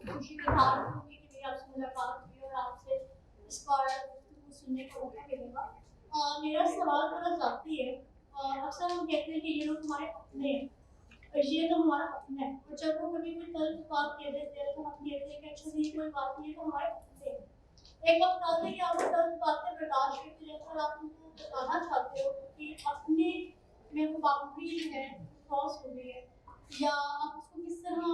खुशी की हार होगी कि मेरी आपसे मुलाकात हुई और आपसे इस बार गुफ्तगू सुनने को मौका मिलेगा। मेरा सवाल थोड़ा ज़ाती है। अक्सर हम कहते हैं कि ये लोग हमारे अपने हैं और ये तो हमारा अपना है, और जब वो कभी कोई तल्ख बात कह देते हैं तो हम कहते हैं कि अच्छा नहीं कोई बात नहीं है, तो हमारे अपने हैं। एक वक्त आता है कि आप तल्ख बातें बर्दाश्त करते रहते हो और आप उनको बताना चाहते हो कि अपने में वो बाउंड्री है क्रॉस हो गई है, या आप उसको किस तरह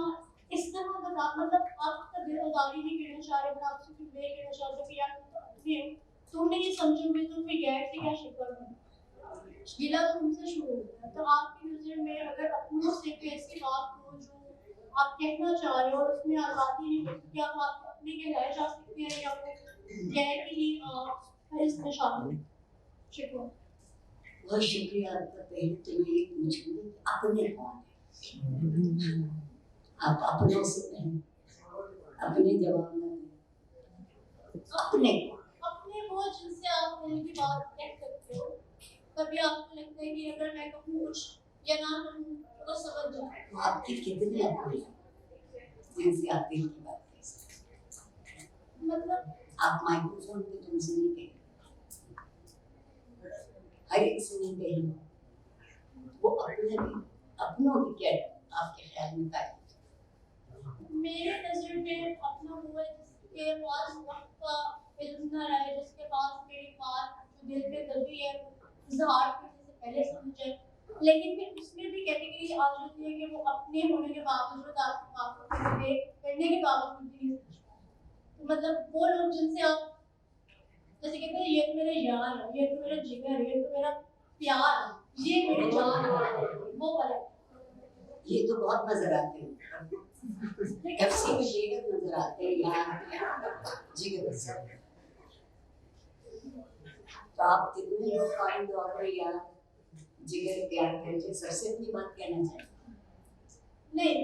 इस तरह बता, मतलब आप उसका दिल उदारी नहीं कहना चाह रहे, पर आप उसको फिर ले कहना चाहते हो कि यार तुम तो अपने हो, तुमने ये समझोगे तो फिर गैर से क्या शिकवा होगा, गिला तो तुमसे शुरू होता है। तो आपकी नज़र में अगर अपनों से कोई ऐसी बात हो जो आप कहना चाह रहे हो और उसमें आज़ादी नहीं होती, क्या वो आपके अपने कहलाए जा सकते हैं या वो गैर की ही इसमें शामिल है? शुक्रिया। बहुत शुक्रिया आपका। पहले तो मैं ये पूछूंगी अपने कौन है? आप अपनों से पहले अपने जवाब में अपने वो जिनसे आप दिल की बात कह सकते हो, कभी आपको लगता है कि अगर मैं कहूँ कुछ या ना कहूँ तो समझ जाए। तो आपकी कितनी अपनी जिनसे आप दिल की बात कह सकते हैं? मतलब आप माइक्रोफोन पे तुमसे नहीं कहेंगे, हर एक से नहीं कहेंगे, वो अपने भी अपनों की क्या आपके ख्याल में क्या? मेरे नज़र में अपना हुआ जिसके पास वक्त का इल्म न रहे, जिसके पास मेरी बात जो दिल पे दबी है इजहार करने से पहले समझ जाए, लेकिन फिर उसमें भी कैटेगरी आ जाती है कि वो अपने होने के बावजूद आपकी बातों को करने के बावजूद भी नहीं समझ पाए। तो मतलब वो लोग जिनसे आप जैसे कहते हैं ये तो मेरे यार है, ये तो मेरा जिगर है, ये तो मेरा प्यार है, ये मेरी जान है, वो वाला। ये तो बहुत नजर आते हैं, एफसी में जिगर नजर आते हैं, यहाँ जिगर से तो आप कितने लोग कायम दौर में या जिगर प्यार करके सबसे अपनी बात कहना चाहते? नहीं,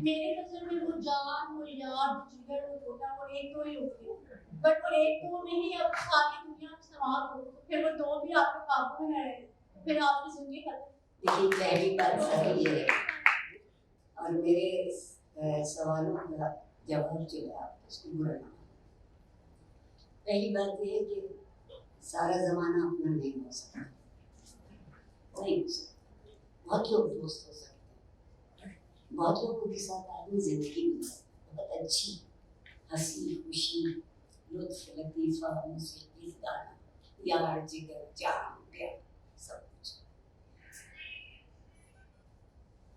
मेरे नजर में वो जान, वो यार, वो जिगर, वो छोटा, वो एक दो ही होते हैं, बट वो एक दो में ही अब सारी दुनिया में समाप्त हो, तो फिर वो दो भी आपके काबू में रहे, फिर आपकी जिंदगी खत्म। देखिए पहली बात सही है, और मेरे सवालों का जवाब जो है आप उसको बुरा ना। पहली बात ये है कि सारा जमाना अपना नहीं हो सकता, नहीं हो सकता। बहुत लोग दोस्त हो सकते हैं, बहुत लोगों के साथ आदमी जिंदगी में बहुत अच्छी हंसी खुशी लुत्फ लतीफ़ा मुसीबत गाना यार जिगर जान प्यार सब कुछ।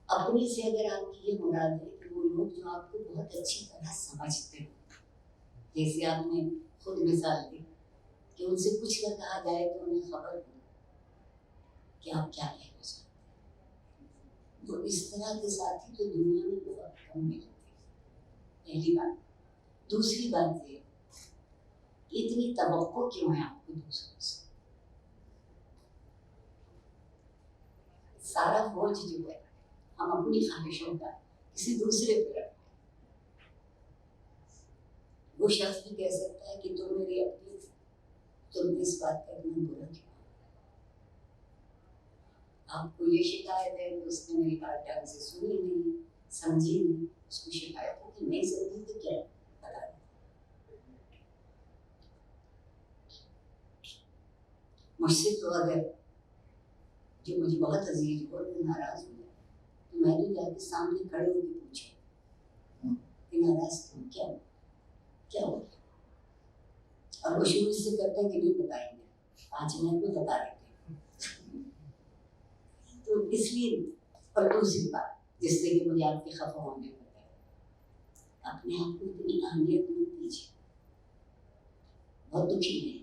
अपने से अगर आपकी ये मुराद है कि वो लोग जो आपको बहुत अच्छी तरह समझते हो, जैसे आपने खुद मिसाल दी कि उनसे कुछ न कहा जाए तो उन्हें खबर हो कि आप क्या कहना चाहते हैं, तो इस तरह के साथी तो दुनिया में बहुत कम मिलते हैं। पहली बात। दूसरी बात ये इतनी तवक्को क्यों है आपको दूसरों से? सारा बोझ जो है हम अपनी ख्वाहिशों का किसी दूसरे पे रखते हैं। वो शख्स भी कह सकता है कि तुम मेरी अपनी, तुम इस बात का इतना बुरा क्यों? आपको ये शिकायत है कि उसने मेरी बात ढंग से सुनी नहीं, समझी नहीं, उसको शिकायत है कि नहीं समझी तो क्या बता दें। मुझसे तो अगर जो मुझे बहुत अजीज हो और नाराज हो गया तो मैं तो जाके सामने खड़े होकर पूछे कि नाराज क्यों, क्या क्या हो गया? और वो शुरू से करते हैं कि नहीं बताएंगे, 5 मिनट में बता देंगे। तो इसलिए, और दूसरी बात जिससे कि मुझे आपके खफा होने होता है, अपने आप को इतनी अहमियत मत दीजिए, बहुत दुखी है।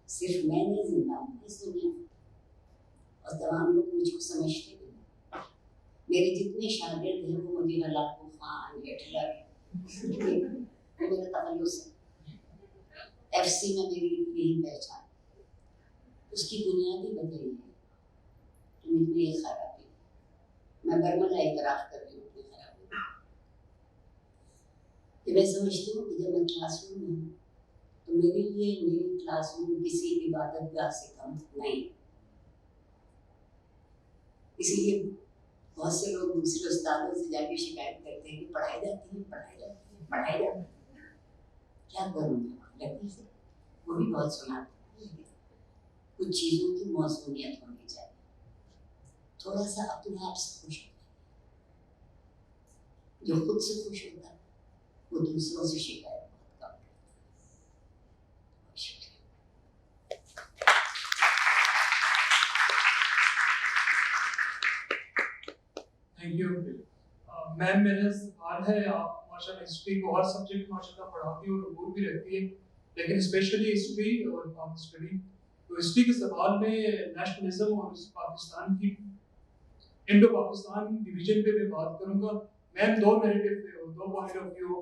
सिर्फ मैं नहीं जिंदा हूँ इस दुनिया में, और तमाम लोग मुझको समझते हैं। मेरे जितने शागिर्द हैं वो मुझे हलाकू खान, हिटलर, मेरा तखल्लुस है। एफसी में मेरी यही पहचान, उसकी बुनियादी वजह ये है कि मुझमें ये खराबी, मैं बर्मला इतराफ़ कर रही हूँ अपनी खराबी कि मैं समझती हूँ कि जब मैं क्लासरूम में हूँ तो मेरे लिए मेरी क्लासरूम किसी इबादतगाह से कम नहीं। اسی لیے بہت سے لوگ دوسرے استادوں سے جا کے شکایت کرتے ہیں کہ پڑھائی جاتی ہے. کیا کروں میں لگی سے وہ بھی بہت سناتے ہیں. کچھ چیزوں کی موضوعیت ہونی چاہیے. تھوڑا سا اپنے آپ سے خوش ہوتا ہے. جو خود سے خوش ہوتا ہے وہ دوسروں سے شکایت بہت کم کرتا ہے. شکریہ. Thank you ma'am. میرا سوال ہے, آپ ماشاء اللہ ہسٹری کو ہر سبجیکٹ ماشاء اللہ پڑھاتی اور عبور بھی رکھتی ہے, لیکن اسپیشلی ہسٹری اور اسٹڈی. تو ہسٹری کے سوال میں نیشنلزم اور پاکستان کی انڈو پاکستان ڈویژن پہ میں بات کروں گا. میم دو نیریٹو پہ ہو, دو پوائنٹ آف ویو.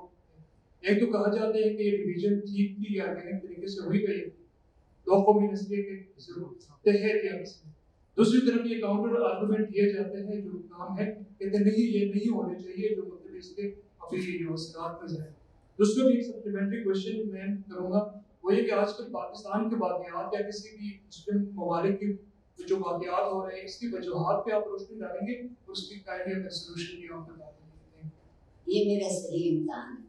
ایک تو کہا جاتا ہے کہ یہ ڈویژن ٹھیک تھی یا آرگینک طریقے سے ہوئی گئی, دو قومی نسلیں کے ضرورت ہے کیا کسی. دوسری طرف یہ کاؤنٹر آرگومنٹ دیے جاتے ہیں جو کام ہے کہ نہیں یہ نہیں ہونے چاہیے, جو مطلب اس کے ابھی جو اثرات نظر ہیں. دوسرا بھی ایک سپلیمنٹری کوشچن میں کروں گا, وہ یہ کہ آج کل پاکستان کے واقعات یا کسی بھی مسلم ممالک کی جو واقعات ہو رہے ہیں اس کی وجوہات پہ آپ روشنی ڈالیں گے اور اس کی کائنڈلی اگر سولوشن کی آپ بتا دیں گے. یہ میرا صحیح امتحان ہے.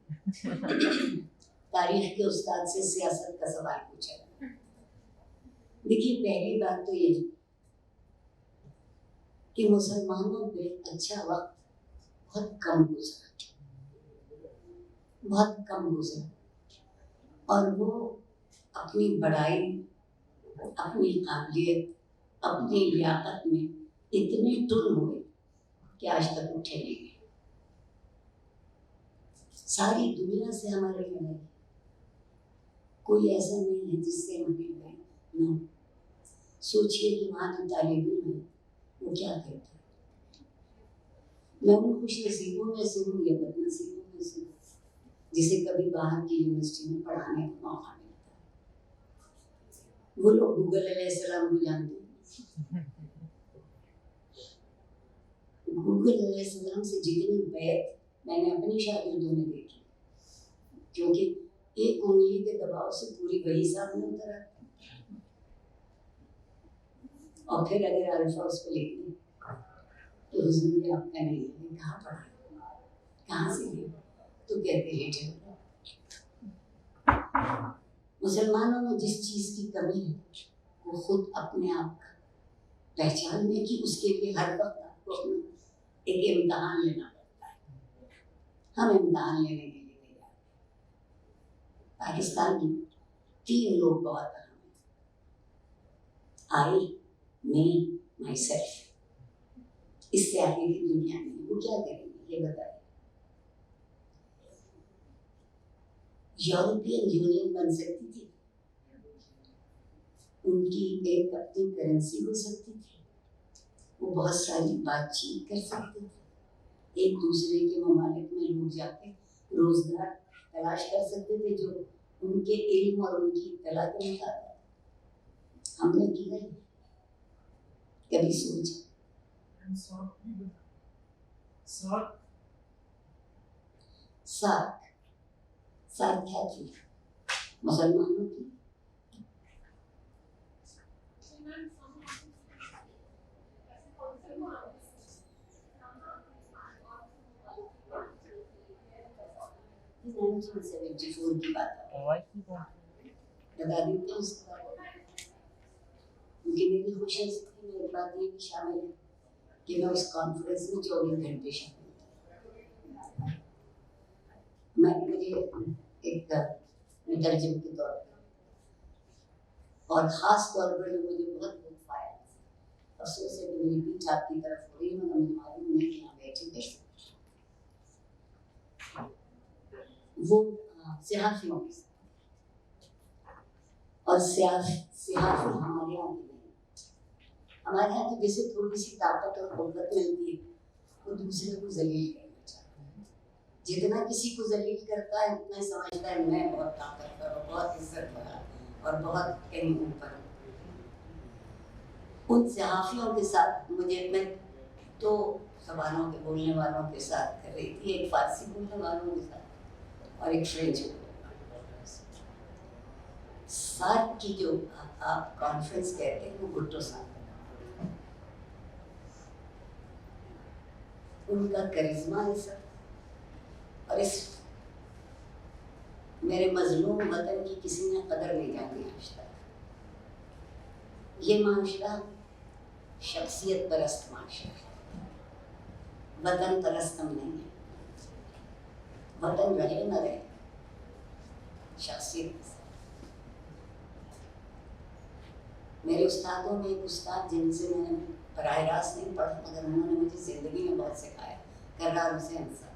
تاریخ کے استاد سے سیاست کا سوال پوچھا. دیکھیے پہلی بات تو یہ کہ مسلمانوں پہ اچھا وقت بہت کم گزرا, اور وہ اپنی بڑائی, اپنی قابلیت, اپنی لیاقت میں اتنے ٹن ہوئے کہ آج تک اٹھے نہیں گئے. ساری دنیا سے ہماری لڑائی, کوئی ایسا نہیں ہے جس سے ہماری لڑائی نہ. سوچئے کہ وہاں جو طالب علم ہے وہ کیا کرتا ہے. میں ان خوش نصیبوں میں سے ہوں یا بد نصیبوں میں سے ہوں جسے کبھی باہر کی یونیورسٹی میں پڑھانے کا موقع ملتا ہے. وہ لوگ گوگل علیہ السلام کو جانتے ہیں. گوگل علیہ السلام سے جتنی بیعت میں نے اپنی شاگردوں میں دیکھی, کیونکہ ایک انگلی کے دباؤ سے پوری وحی سامنے اتر آتی. اور پھر اگر الفا اس پہ لکھ دیں تو حضور یہ آپ کا نہیں ہے, کہاں پڑھا, کہاں سے لے, تو کہتے ہیں ٹھیک. مسلمانوں میں جس چیز کی کمی ہے وہ خود اپنے آپ کا پہچاننے کی, اس کے لیے ہر وقت آپ کو اپنا ایک امتحان لینا پڑتا ہے. ہم امتحان لینے کے لیے تیار ہیں. پاکستان میں 3 لوگ بہت اہم ہیں, آئی, میں, مائی سیلف. اس سے آگے کی دنیا میں وہ کیا کریں گے یہ بتائیے. یورپین یونین بن سکتی تھی, ان کی ایک اپنی کرنسی ہو سکتی تھی, وہ بہت ساری بات چیت کر سکتے تھے, ایک دوسرے کے ممالک میں لوگ جا کے روزگار تلاش کر سکتے تھے جو ان کے علم اور ان کی اطلاع کے مطابق. ہم نے کیا ہے کبھی سوچا. ساتھ کیا تھی مسلمانوں کی. کی بات بتا دیتے ہیں اس کا, کیونکہ میری خوش نصیبی میں ایک بات یہ بھی شامل ہے کہ میں اس کانفرنس میں 24 گھنٹے شامل ہوں. مجھے ایک مترجم کے طور پر اور خاص طور پر جو مجھے بہت لطف آیا, افسوس ہے کہ میری پیٹھ آپ کی طرف ہو رہی ہے, مگر مجھے معلوم نہیں یہاں بیٹھے بیٹھے وہ صحافیوں کے ساتھ, اور صحافی ہمارے یہاں کے نہیں. ہمارے یہاں تو جیسے تھوڑی سی طاقت اور قوت ملتی ہے وہ دوسرے کو ذلیل کرنا چاہتا ہے. جتنا کسی کو ذلیل کرتا ہے اتنا سمجھتا ہے میں بہت طاقتور اور بہت عزت والا اور بہت کہیں اوپر. ان صحافیوں کے ساتھ مجھے, میں تو زبانوں کے بولنے والوں کے ساتھ کر رہی تھی, ایک فارسی بولنے والوں کے ساتھ اور ایک فرینچ بولنے والوں کے ساتھ. ساتھ کی جو آپ کانفرنس کہتے ہیں وہ گٹو ساتھ, ان کا کرشمہ ہے سب. اور اس میرے مظلوم وطن کی کسی نے قدر نہیں جانی آج تک. یہ معاشرہ شخصیت پرست معاشرہ ہے، وطن پرست ہم نہیں ہے. وطن رہے نہ رہے، شخصیت. میرے استادوں میں ایک استاد جن سے میں نے براہ راست نہیں پڑھا مگر انہوں نے مجھے زندگی میں بہت سکھایا، کرار حسین صاحب.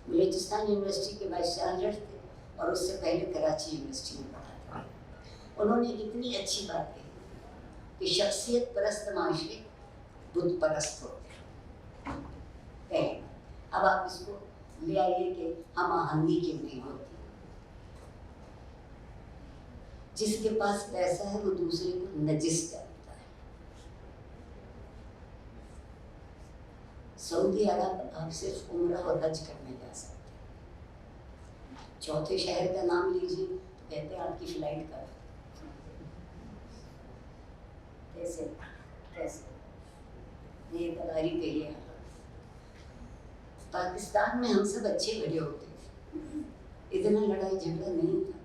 بلوچستان یونیورسٹی کے وائس چانسلر تھے اور اس سے پہلے کراچی یونیورسٹی میں پڑھا تھا. انہوں نے اتنی اچھی بات کہی کہ شخصیت پرست معاشرے بت پرست ہوتے ہیں. پہلی بات. اب آپ اس کو لے آئیے کہ ہم آہنگی کیوں نہیں ہوتی. جس کے پاس پیسہ ہے وہ دوسرے کو نجس کرتا ہے. سعودی عرب آپ صرف عمرہ اور حج کرنے جا سکتے ہیں. چوتھے شہر کا نام لیجیے تو کہتے ہیں آپ کی فلائٹ کا کیسے یہ تباری کہیے. پاکستان میں ہم سب اچھے بھلے ہوتے تھے، اتنا لڑائی جھگڑا نہیں تھا.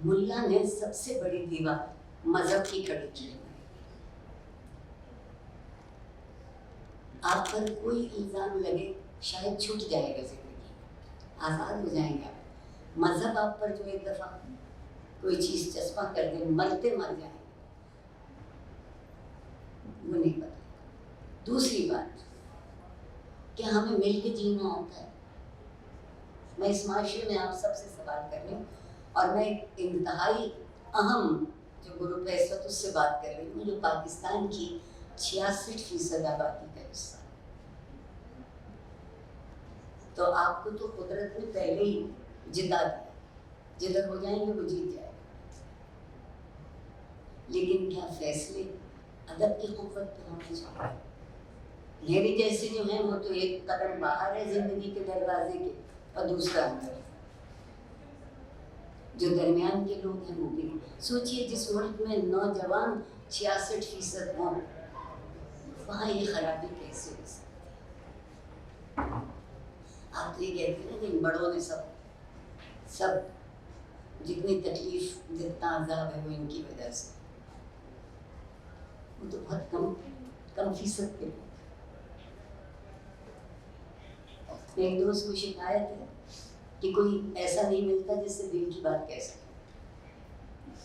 ملا نے سب سے بڑی دیوار مذہب کی کھڑی کی. آپ پر کوئی الزام لگے شاید چھوٹ جائے گا، زندگی آزاد ہو جائیں گے آپ. مذہب آپ پر جو ایک دفعہ کوئی چیز چسپاں کر دے مرتے مر جائیں وہ نہیں پتا. دوسری بات کہ ہمیں مل کے جینا آتا ہے. میں اس معاشرے میں آپ سب سے سوال کر رہی ہوں اور میں ایک انتہائی اہم جو گروپ ہے اس وقت اس سے بات کر رہی ہوں جو پاکستان کی 66% آبادی کا حصہ. تو آپ کو تو قدرت نے پہلے ہی جتا دیا، جدھر ہو جائیں گے وہ جیت جائے گا. لیکن کیا فیصلے ادب کی قوت پہ ہونے چاہیے. میرے جیسے جو ہیں وہ تو ایک قدم باہر ہے زندگی کے دروازے کے اور دوسرا اندر. جو درمیان کے لوگ ہیں وہ بھی سوچئے جس ملک میں نوجوان 66% ہوں وہاں یہ خرابی کیسے ہو سکتی. آپ تو یہ کہتے ہیں کہ ان بڑوں نے سب جتنی تکلیف جتنا عذاب ہے وہ ان کی وجہ سے. وہ تو بہت کم فیصد کے لوگ. ایک دوست کو شکایت ہے کہ کوئی ایسا نہیں ملتا جس سے دل کی بات کہہ سکے.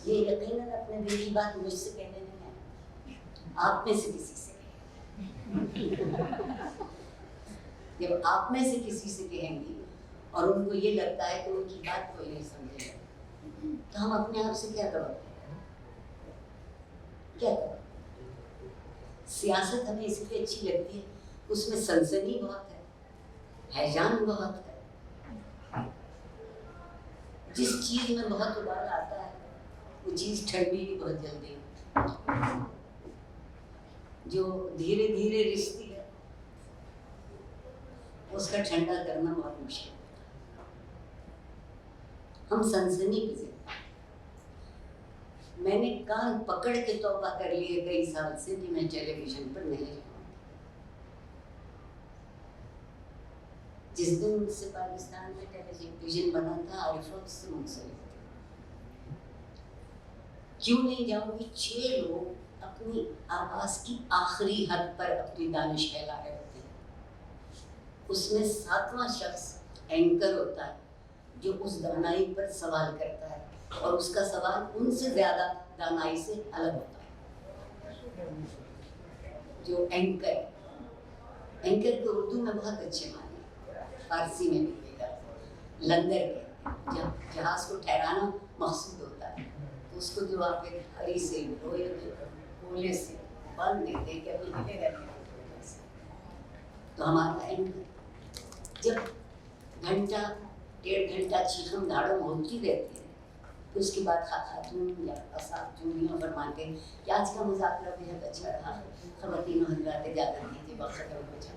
یہ یقیناً اپنے دل کی بات مجھ سے کہنے نہیں ہے، آپ میں سے کسی سے جب آپ میں سے کسی سے کہیں گی اور ان کو یہ لگتا ہے کہ ان کی بات کوئی نہیں سمجھے گا تو ہم اپنے آپ سے کیا کریں. سیاست ہمیں اس لیے اچھی لگتی ہے، اس میں سنسنی بہت ہے، ہیجان بہت ہے. جس چیز میں بہت ابال آتا ہے وہ چیز ٹھنڈی بھی بہت جلدی. جو دھیرے دھیرے رشتی ہے اس کا ٹھنڈا کرنا بہت مشکل ہے. ہم سنسنی کی زندگی. میں نے کان پکڑ کے توبہ کر لیے کئی سال سے کہ میں ٹیلی ویژن پر نہیں جاؤں. جس دن سے پاکستان میں ٹیلی ویژن بنا تھا عارفہ اس سے منسلک تھے. کیوں نہیں جاؤں گی؟ 6 لوگ اپنی آواز کی آخری حد پر اپنی دانش پھیلا رہے ہوتے ہیں. اس میں 7واں شخص اینکر ہوتا ہے جو اس دانائی پر سوال کرتا ہے اور اس کا سوال ان سے زیادہ دانائی سے الگ ہوتا ہے. جو اینکر ہے، اینکر کے اردو میں بہت اچھے معنی ہیں، فارسی میں بھی ملے گا. لنگر کے جب جہاز کو ٹھہرانا مقصود ہوتا ہے تو اس کو جو آپ ایک ہری سے لوہے کے کولے سے بند دیتے کہ ابھی ہلے گا نہیں. تو ہمارا اینکر جب گھنٹہ 1.5 گھنٹہ چیخم دھاڑم ہوتی رہتی ہے تو اس کے بعد خاتون یا اساتذہ فرماتے ہیں کہ آج کا مذاکرہ بہت اچھا رہا، خواتین و حضرات اجازت دیجیے وقت ختم ہو جائے.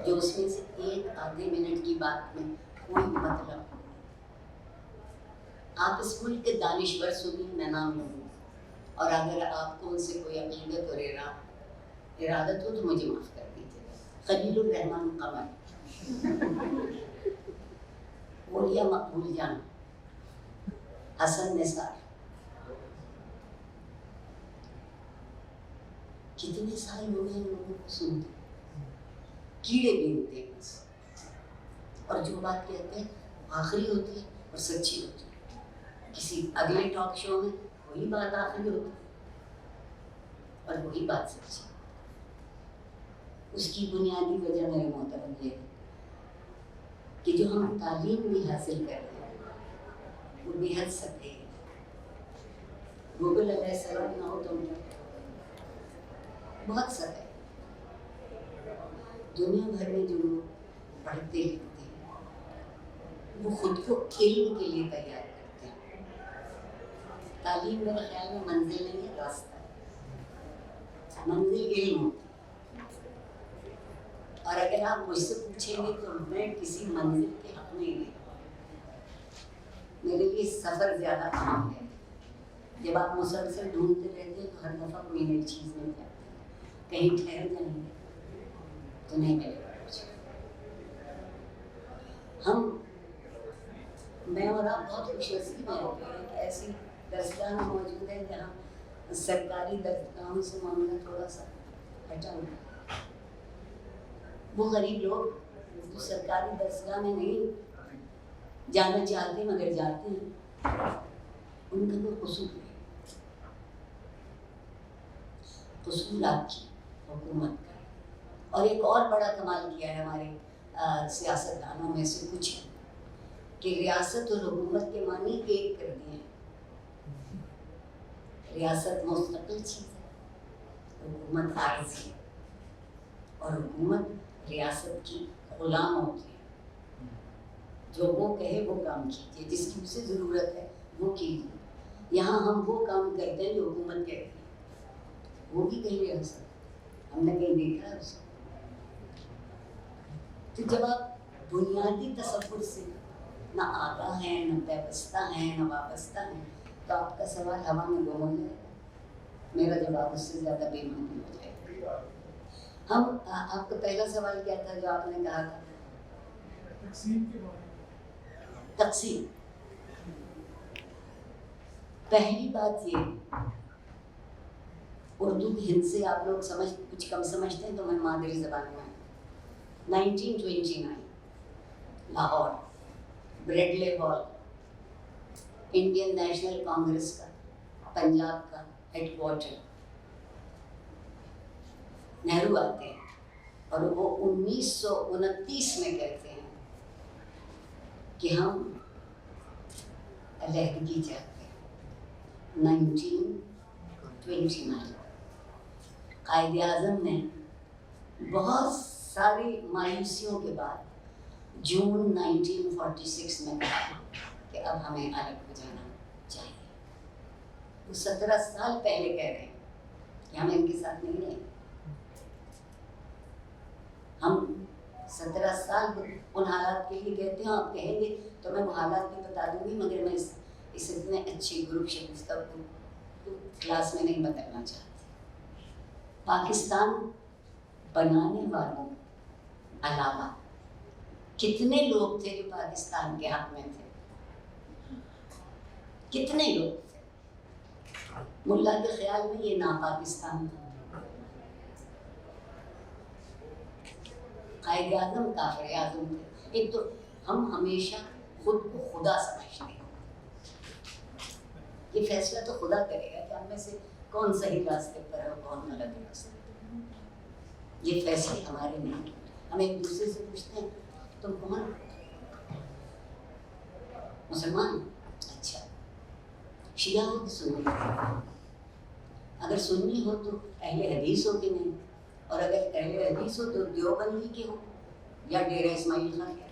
جو اس میں سے 1 آدھے منٹ کی بات میں کوئی مطلب. آپ اس ملک کے دانشور سنیے، میں نام لوں اور اگر آپ کو ان سے کوئی عقیدت اور ارادت ہو تو مجھے معاف کر دیجیے. خلیل الرحمان قمر, اولیاء مقبول جان, حسن نثار, کتنے سال ہو گئے ان لوگوں کو سنتے, کیڑے بینتے ہیں بس, اور جو بات کہتے ہیں آخری ہوتی ہے اور سچی ہوتی ہے. کسی اگلے ٹاک شو میں وہی بات آخری ہوتی ہے اور وہی بات سچی. اس کی بنیادی وجہ میرے محترم یہ ہے کہ جو ہم تعلیم بھی حاصل کر رہے ہیں وہ بے حد سطحی ہے. گوگل علیہ السلام نہ ہو تو بہت سطح ہے. دنیا بھر میں جو لوگ پڑھتے لکھتے ہیں وہ خود کو علم کے لیے تیار کرتے ہیں. تعلیم میرے خیال میں منزل نہیں ہے, راستہ ہے. منزل علم ہوتی ہے, اور اگر آپ مجھ سے پوچھیں گے تو میں کسی منزل کے حق میں نہیں. میرے لیے سفر زیادہ اہم ہے. جب آپ مسلسل ڈھونڈتے رہتے ہیں تو ہر دفعہ کوئی نئی چیز مل جاتی ہے. کہیں ٹھہر جائیں گے تو نہیں ملے گا کچھ. میں اور آپ بہت خوش نصیب ہیں کہ ایسی درسگاہ میں موجود ہیں جہاں سرکاری درسگاہوں سے معاملہ تھوڑا سا ہٹا ہوا ہے. وہ غریب لوگ جو سرکاری درسگاہ میں نہیں جانا چاہتے مگر جاتے ہیں, ان کا کوئی قصور نہیں. قصور آپ کی حکومت کا. اور ایک اور بڑا کمال کیا ہے ہمارے سیاستدانوں میں سے کچھ کہ ریاست اور حکومت کے معنی ایک کر دیے ہیں. ریاست مستقل چیز ہے, حکومت عارضی ہے, اور حکومت ریاست کی غلام ہوتی ہے. جو وہ کہے وہ کام کیجیے, جس کی اسے ضرورت ہے وہ کیجیے. یہاں ہم وہ کام کرتے ہیں جو حکومت کہتی ہے. وہ بھی کہیں ریاست, ہم نے کہیں دیکھا ہے اس کو. تو جب آپ بنیادی تصور سے نہ آگاہ ہیں, نہ پیوستہ ہیں, نہ وابستہ ہیں, تو آپ کا سوال ہوا میں گم ہو جائے گا. میرا جواب اس سے زیادہ بے معنی ہو جائے گا. آپ کا پہلا سوال کیا تھا جو آپ نے کہا تھا؟ تقسیم. پہلی بات یہ, اردو ہند سے آپ لوگ کچھ کم سمجھتے ہیں تو میں مادری زبان میں 1929 Lahore, Bradley hall, Indian national Congress کا پنجاب کا ہیڈ کوارٹر. نہرو آتے ہیں اور وہ 1929 میں کہتے ہیں کہ ہم علیحدگی چاہتے ہیں. 1929 قائد اعظم نے بہت ساری مایوسیوں کے بعد جون 1946 میں کہا کہ اب ہمیں الگ ہو جانا چاہیے. وہ 17 سال پہلے کہہ رہے ہیں کہ ہم ان کے ساتھ نہیں رہیں. ہم 17 سال ان حالات کے لیے کہتے ہیں. آپ کہیں گے تو میں وہ حالات بھی بتا دوں گی, مگر میں اس اتنے اچھے گروپ شکستہ کو کلاس میں نہیں بتانا چاہتی. پاکستان بنانے والوں علاوہ کتنے لوگ تھے جو پاکستان کے حق میں تھے؟ کتنے لوگ تھے؟ ملا کے خیال میں یہ ناپاکستان تھا. قائد اعظم کافر اعظم تھے. ایک تو ہم ہمیشہ خود کو خدا سمجھتے ہیں. یہ فیصلہ تو خدا کرے گا کہ ہم میں سے کون صحیح راستے پر ہے اور کون غلط راستے پر. یہ فیصلے ہمارے نہیں. ہم ایک دوسرے سے پوچھتے ہیں تم کون؟ مسلمان؟ اچھا. شیعہ ہو کہ سنی؟ اگر سنی ہو تو اہل حدیث ہو کہ نہیں؟ اور اگر اہل حدیث ہو تو دیوبندی کے ہو یا ڈیرہ اسماعیل خان کے؟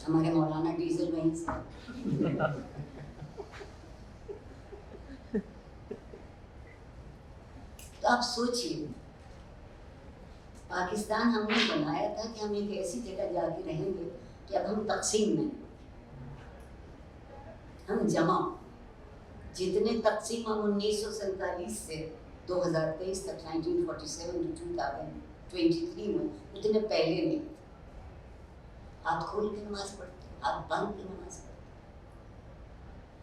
ہمارے مولانا ڈیزل وہیں سے. تو آپ سوچیے, پاکستان ہم نے بنایا تھا کہ ہم ایک ایسی جگہ جا کے رہیں گے کہ اب ہم تقسیم نہیں, ہم جمع. جتنے تقسیم ہم 1947 سے 2023 تک 1947 to 2023 میں اتنے پہلے نہیں تھے. ہاتھ کھول کے نماز پڑھتے, ہاتھ باندھ کے نماز پڑھتے.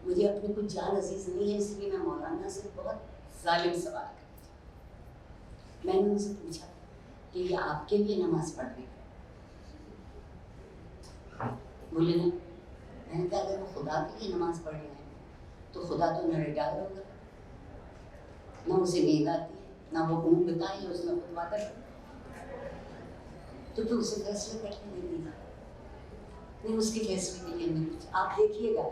مجھے اپنی کچھ جان عزیز نہیں ہے, اس لیے میں مولانا سے بہت ظالم سوال کرتی ہوں. میں نے ان سے پوچھا کہ یہ آپ کے لیے نماز پڑھنے کا؟ بولے نہیں. میں نے کہا اگر وہ خدا کے لیے نماز پڑھ رہے ہیں تو خدا تو نہ ریٹائر ہوگا, نہ اسے نیند آتی ہے, نہ وہ اونگتا ہے, اس میں خود وعدہ کرتا, تو پھر اسے فیصلے کرنے نہیں دیجیے. نہیں, اس کے فیصلے کے لیے نہیں کچھ. آپ دیکھیے گا,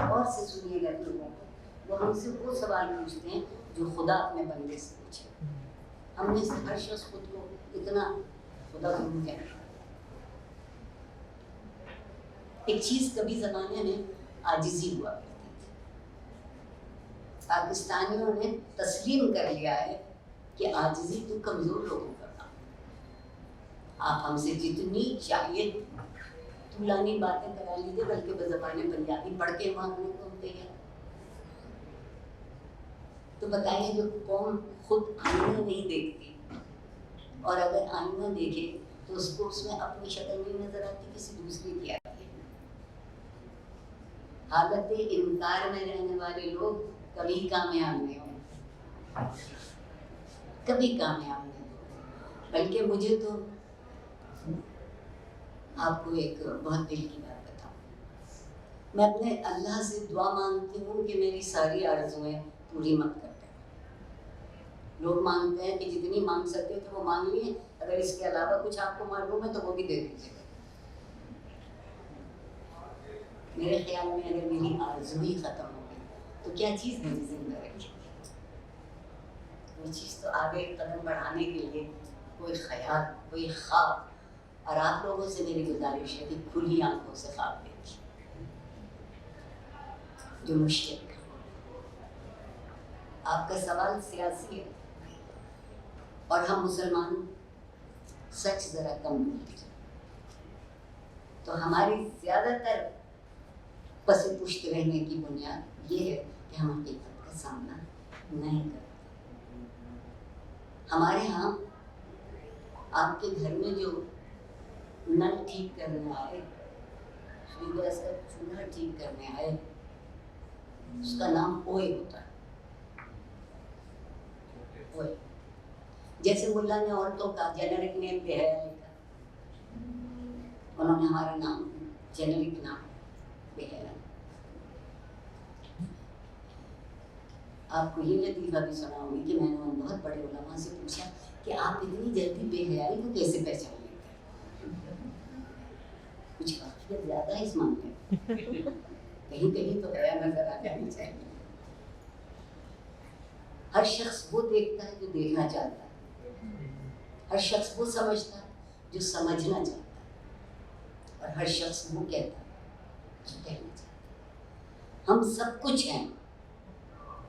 اور سے سنیے گا لوگوں کو, وہ ہم سے وہ سوال پوچھتے ہیں جو خدا اپنے بندے سے پوچھے. ہم نے سے ہر شخص خود کو اتنا خدا کو کیا. ایک چیز کبھی زمانے میں عاجزی ہوا کرتی تھی. پاکستانیوں نے تسلیم کر لیا ہے کہ عاجزی تو کمزور لوگوں کا کام. آپ ہم سے جتنی چاہیے طولانی باتیں کرا لیجیے, بلکہ بزبان پنجابی پڑھ کے مانگنے کو ہم تیار. تو بتائیے, جو قوم خود آئینہ نہیں دیکھتی, اور اگر آئینہ دیکھے تو اس کو اس میں اپنی شکل نہیں نظر آتی, کسی دوسری کی آتی ہے. حالت انکار میں رہنے والے لوگ کبھی کامیاب نہیں ہوں, کبھی کامیاب نہیں. بلکہ مجھے تو آپ کو ایک بہت دل کی بات بتاؤں, میں اپنے اللہ سے دعا مانگتی ہوں کہ میری ساری آرزویں پوری مت کر دیں. لوگ مانگتے ہیں کہ جتنی مانگ سکتے تھے وہ مانگ لیے, اگر اس کے علاوہ کچھ آپ کو معلوم ہے تو وہ بھی دے دیجیے. میرے خیال میں اگر میری آرزو ہی ختم ہو گئی تو کیا چیز مجھے زندہ رکھی. وہ چیز تو آگے قدم بڑھانے کے لیے کوئی خیال, کوئی خواب. اور آپ لوگوں سے میری گزارش ہے کہ کھلی آنکھوں سے خواب دیکھیے جو مشکل ہے. آپ کا سوال سیاسی ہے, اور ہم مسلمان سچ ذرا کم بولتے ہیں, تو ہماری زیادہ تر پس پشت رہنے کی بنیاد یہ ہے کہ ہم حقیقت کا سامنا نہیں کرتے. ہمارے ہاں آپ کے گھر میں جو نل ٹھیک کرنے آئے, گیس کا چولہا ٹھیک کرنے آئے, اس کا نام اوئے ہوتا ہے. اوئے, جیسے ملا نے عورتوں کا جنرک نیم بے حیا لکھا, انہوں نے ہمارا نام جنرک نام بے حیا. آپ کو یہ لطیفہ بھی سناؤں گی کہ میں نے ان بہت بڑے علماء سے پوچھا کہ آپ اتنی جلدی بے حیائی کو کیسے پہچان لیتے ہیں؟ کچھ واقعیت زیادہ ہے اس معاملے میں, کہیں کہیں تو حیا نظر آ جانی چاہیے. ہر شخص وہ دیکھتا ہے جو دیکھنا چاہتا ہے, ہر شخص وہ سمجھتا ہے جو سمجھنا چاہتا ہے, اور ہر شخص وہ کہتا ہے جو کہنا چاہتا ہے. ہم سب کچھ ہیں,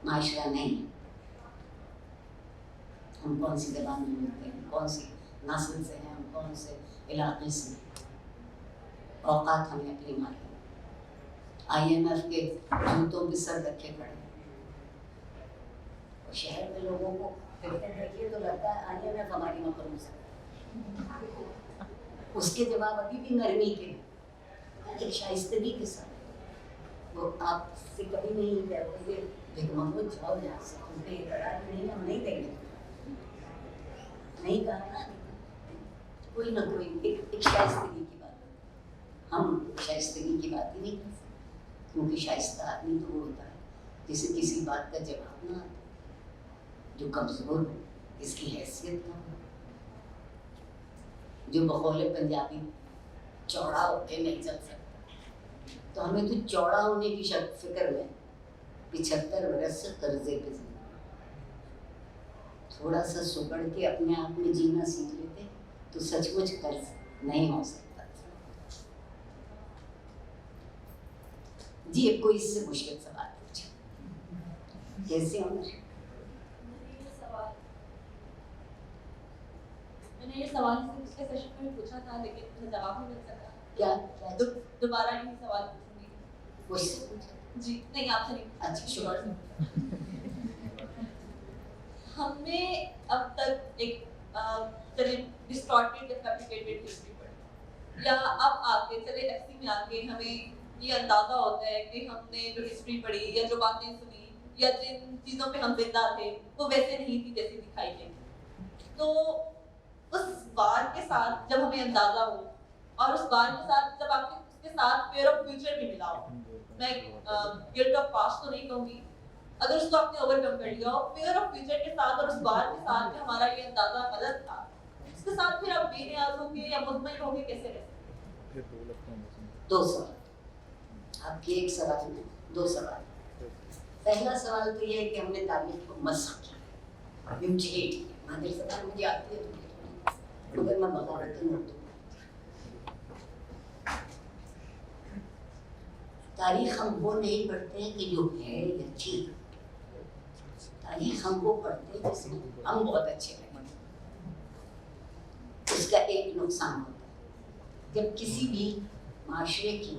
معاشرہ نہیں. ہم کون سی زبان میں بولتے ہیں, کون سی نسل سے ہیں, ہم کون سے علاقے سے ہیں, اوقات ہمیں اپنی ماری. IMF کے جوتوں پہ سر رکھے پڑے, اور شہر میں لوگوں کو دیکھیے تو لگتا ہے IMF ہماری مقروض ہے. اس کے جواب ابھی بھی نرمی کے, ایک شائستگی کے ساتھ. وہ آپ سے کبھی نہیں کہتے کہ دیکھ محمود جاؤ یہاں سے, ہم پہ اعتراض نہیں, ہم نہیں دیں گے. نہیں کہا نا, کوئی نہ کوئی ایک شائستگی کی بات. ہم شائستگی کی بات ہی نہیں کر سکتے, کیونکہ شائستہ آدمی تو وہ ہوتا ہے جسے کسی بات کا جواب نہ آتا, جو کمزور ہو, جس کی حیثیت نہ ہو, جو بقول پنجابی چوڑا ہو کے نہیں چل سکتا. تو ہمیں تو چوڑا ہونے کی فکر میں 75 برس سے قرضے پہ زندگی. تھوڑا سا سکڑ کے اپنے آپ میں جینا سیکھ لیتے تو سچ مچ قرض نہیں ہو سکتا. جی ایک کوئی اس سے مشکل سوال پوچھا, کیسے ہونا. میں نے یہ سوال پچھلے سیشن میں پوچھا تھا, لیکن مجھے جواب نہیں مل سکا. کیا دوبارہ یہی سوال پوچھوں گی. مجھ سے پوچھا؟ جی نہیں, آپ سے نہیں. اچھا شکر. ہم نے اب تک ایک ڈسٹارٹیڈ یا فیبریکیٹڈ ہسٹری پڑھی، یا اب آ کے چلے ایف سی میں آ کے ہمیں یہ اندازہ ہوتا ہے کہ ہم نے جو ہسٹری پڑھی یا جو باتیں سنی یا جن چیزوں پہ ہم زندہ تھے وہ ویسے نہیں تھی جیسے دکھائی گئی. تو اس بار کے ساتھ جب ہمیں اندازہ ہو، اور اس بار کے ساتھ جب آپ اس کے ساتھ فیئر آف فیوچر بھی ملا ہو، میں گلٹ آف پاسٹ تو نہیں کہوں گی، اگر اس کو آپ نے اوور کم کر لیا ہو فیئر آف فیوچر کے ساتھ اور اس بار کے ساتھ کہ ہمارا یہ اندازہ غلط تھا، اس کے ساتھ پھر آپ بے نیاز ہوں گے یا مطمئن ہوں گے کیسے رہ سکتے ہیں؟ 2 سوال آپ کے ایک سوال میں 2 سوال. پہلا سوال تو یہ ہے کہ ہم نے تاریخ کو مسخ کیا، میوٹیٹ کیا. مادر زبان مجھے آتی ہے مگر میں بغاوت نہیں ہوتی. تاریخ ہم وہ نہیں پڑھتے ہیں کہ جو ہے یا تھی، تاریخ ہم وہ پڑھتے ہیں جس میں ہم بہت اچھے لگے. اس کا ایک نقصان ہوتا ہے جب کسی بھی معاشرے کی،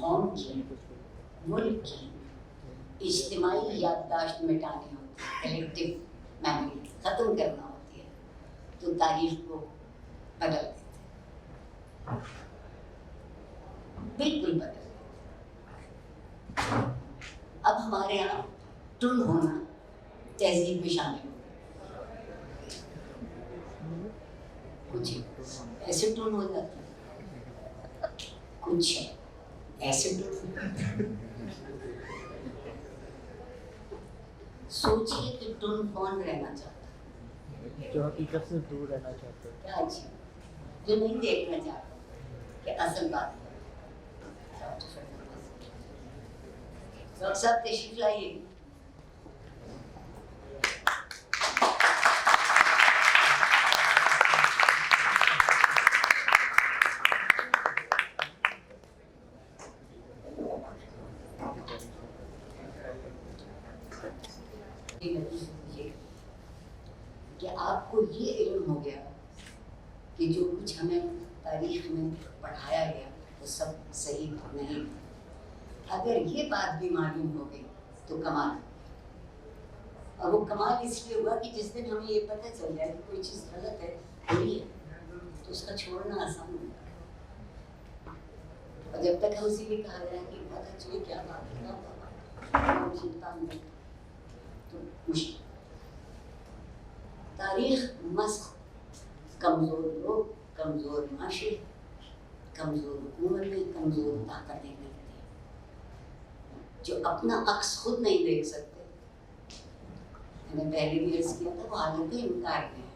قوم کی، ملک کی اجتماعی یادداشت مٹانی ہوتی ہے، کلیکٹیو میموری ختم کرنا ہوتی ہے، تو تاریخ کو بدل دیتے ہیں، بالکل بدل دیتے ہیں. اب ہمارے یہاں ٹن ہونا تہذیب میں شامل ہو گیا. کچھ ایسے ٹن ہو جاتے ہیں، کچھ ایسے ٹن. سوچیے کہ ٹن کون رہنا چاہتا ہے، جو حقیقت سے دور رہنا چاہتے ہیں، کیا عجیب، جو نہیں دیکھنا چاہتا کہ اصل بات ہے. ڈاکٹر صاحب تشریف لائیے. کہ آپ کو یہ علم ہو گیا کہ جو کچھ ہمیں تاریخ میں پڑھایا گیا وہ سب صحیح نہیں. اگر یہ بات بھی معلوم ہو گئی تو کمال. اور وہ کمال اس لیے ہوا کہ جس دن ہمیں یہ پتہ چل جائے کہ کوئی چیز غلط ہے، بری ہے، تو اس کا چھوڑنا آسان ہوگا. اور جب تک ہم سے یہ کہا جائے کہ پتہ چلے کیا بات ہے تو مشکل. تاریخ مسخ، کمزور لوگ، کمزور معاشرے، کمزور حکومتیں، کمزور طاقتیں ملتی ہیں جو اپنا عکس خود نہیں دیکھ سکتے. میں نے پہلے بھی عرض کیا تھا، وہ حالت انکار میں ہے،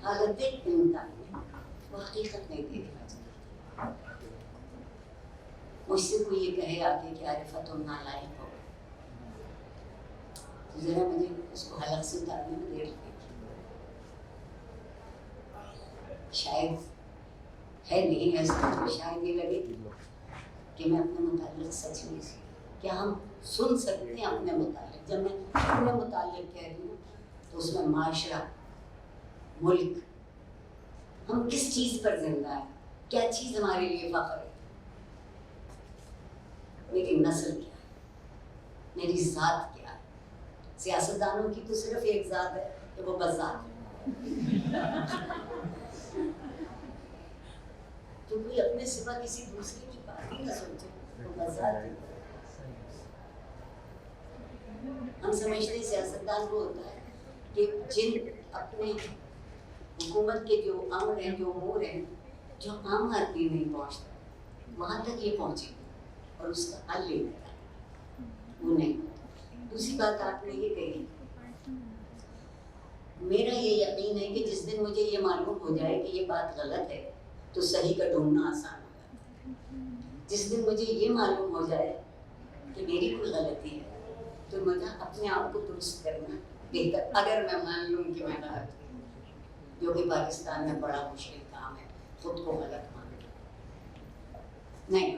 حالت انکار میں، وہ حقیقت نہیں دیکھنا چاہتے. مجھ سے کوئی یہ کہے آگے کہ عارفت نالائق ہو، تو ذرا مجھے اس کو حلق سے اتارنے میں دیر لگے. شاید ہے نہیں ایسا، شاید یہ لگے کہ میں اپنے متعلق سچ نہیں سنی. کیا ہم سن سکتے ہیں اپنے متعلق؟ جب میں اپنے متعلق کہہ رہی ہوں تو اس میں معاشرہ، ملک، ہم کس چیز پر زندہ ہیں، کیا چیز ہمارے لیے فخر ہے. میری نسل کیا ہے، میری ذات کیا ہے. سیاستدانوں کی تو صرف ایک ذات ہے کہ وہ بس ذات ہے. تو کوئی اپنے سوا کسی دوسرے کی بات ہی نہ سوچے، وہ بس ذات ہے. ہم سمجھتے ہیں سیاستدان وہ ہوتا ہے کہ جن اپنے حکومت کے جو امر ہیں، جو امور ہیں، جو عام آدمی نہیں پہنچتا وہاں تک یہ پہنچے اور اس کا حل لے لیتا ہے. وہ نہیں. دوسری بات آپ نے یہ کہی، میرا یہ یقین ہے کہ جس دن مجھے یہ معلوم ہو جائے کہ یہ بات غلط ہے تو صحیح کا ڈھونڈنا آسان ہوگا. جس دن مجھے یہ معلوم ہو جائے کہ میری کوئی غلطی ہے تو مجھے اپنے آپ کو درست کرنا بہتر. اگر میں مان لوں کہ میں غلط ہوں، جو کہ پاکستان میں بڑا مشکل کام ہے، خود کو غلط ماننا نہیں.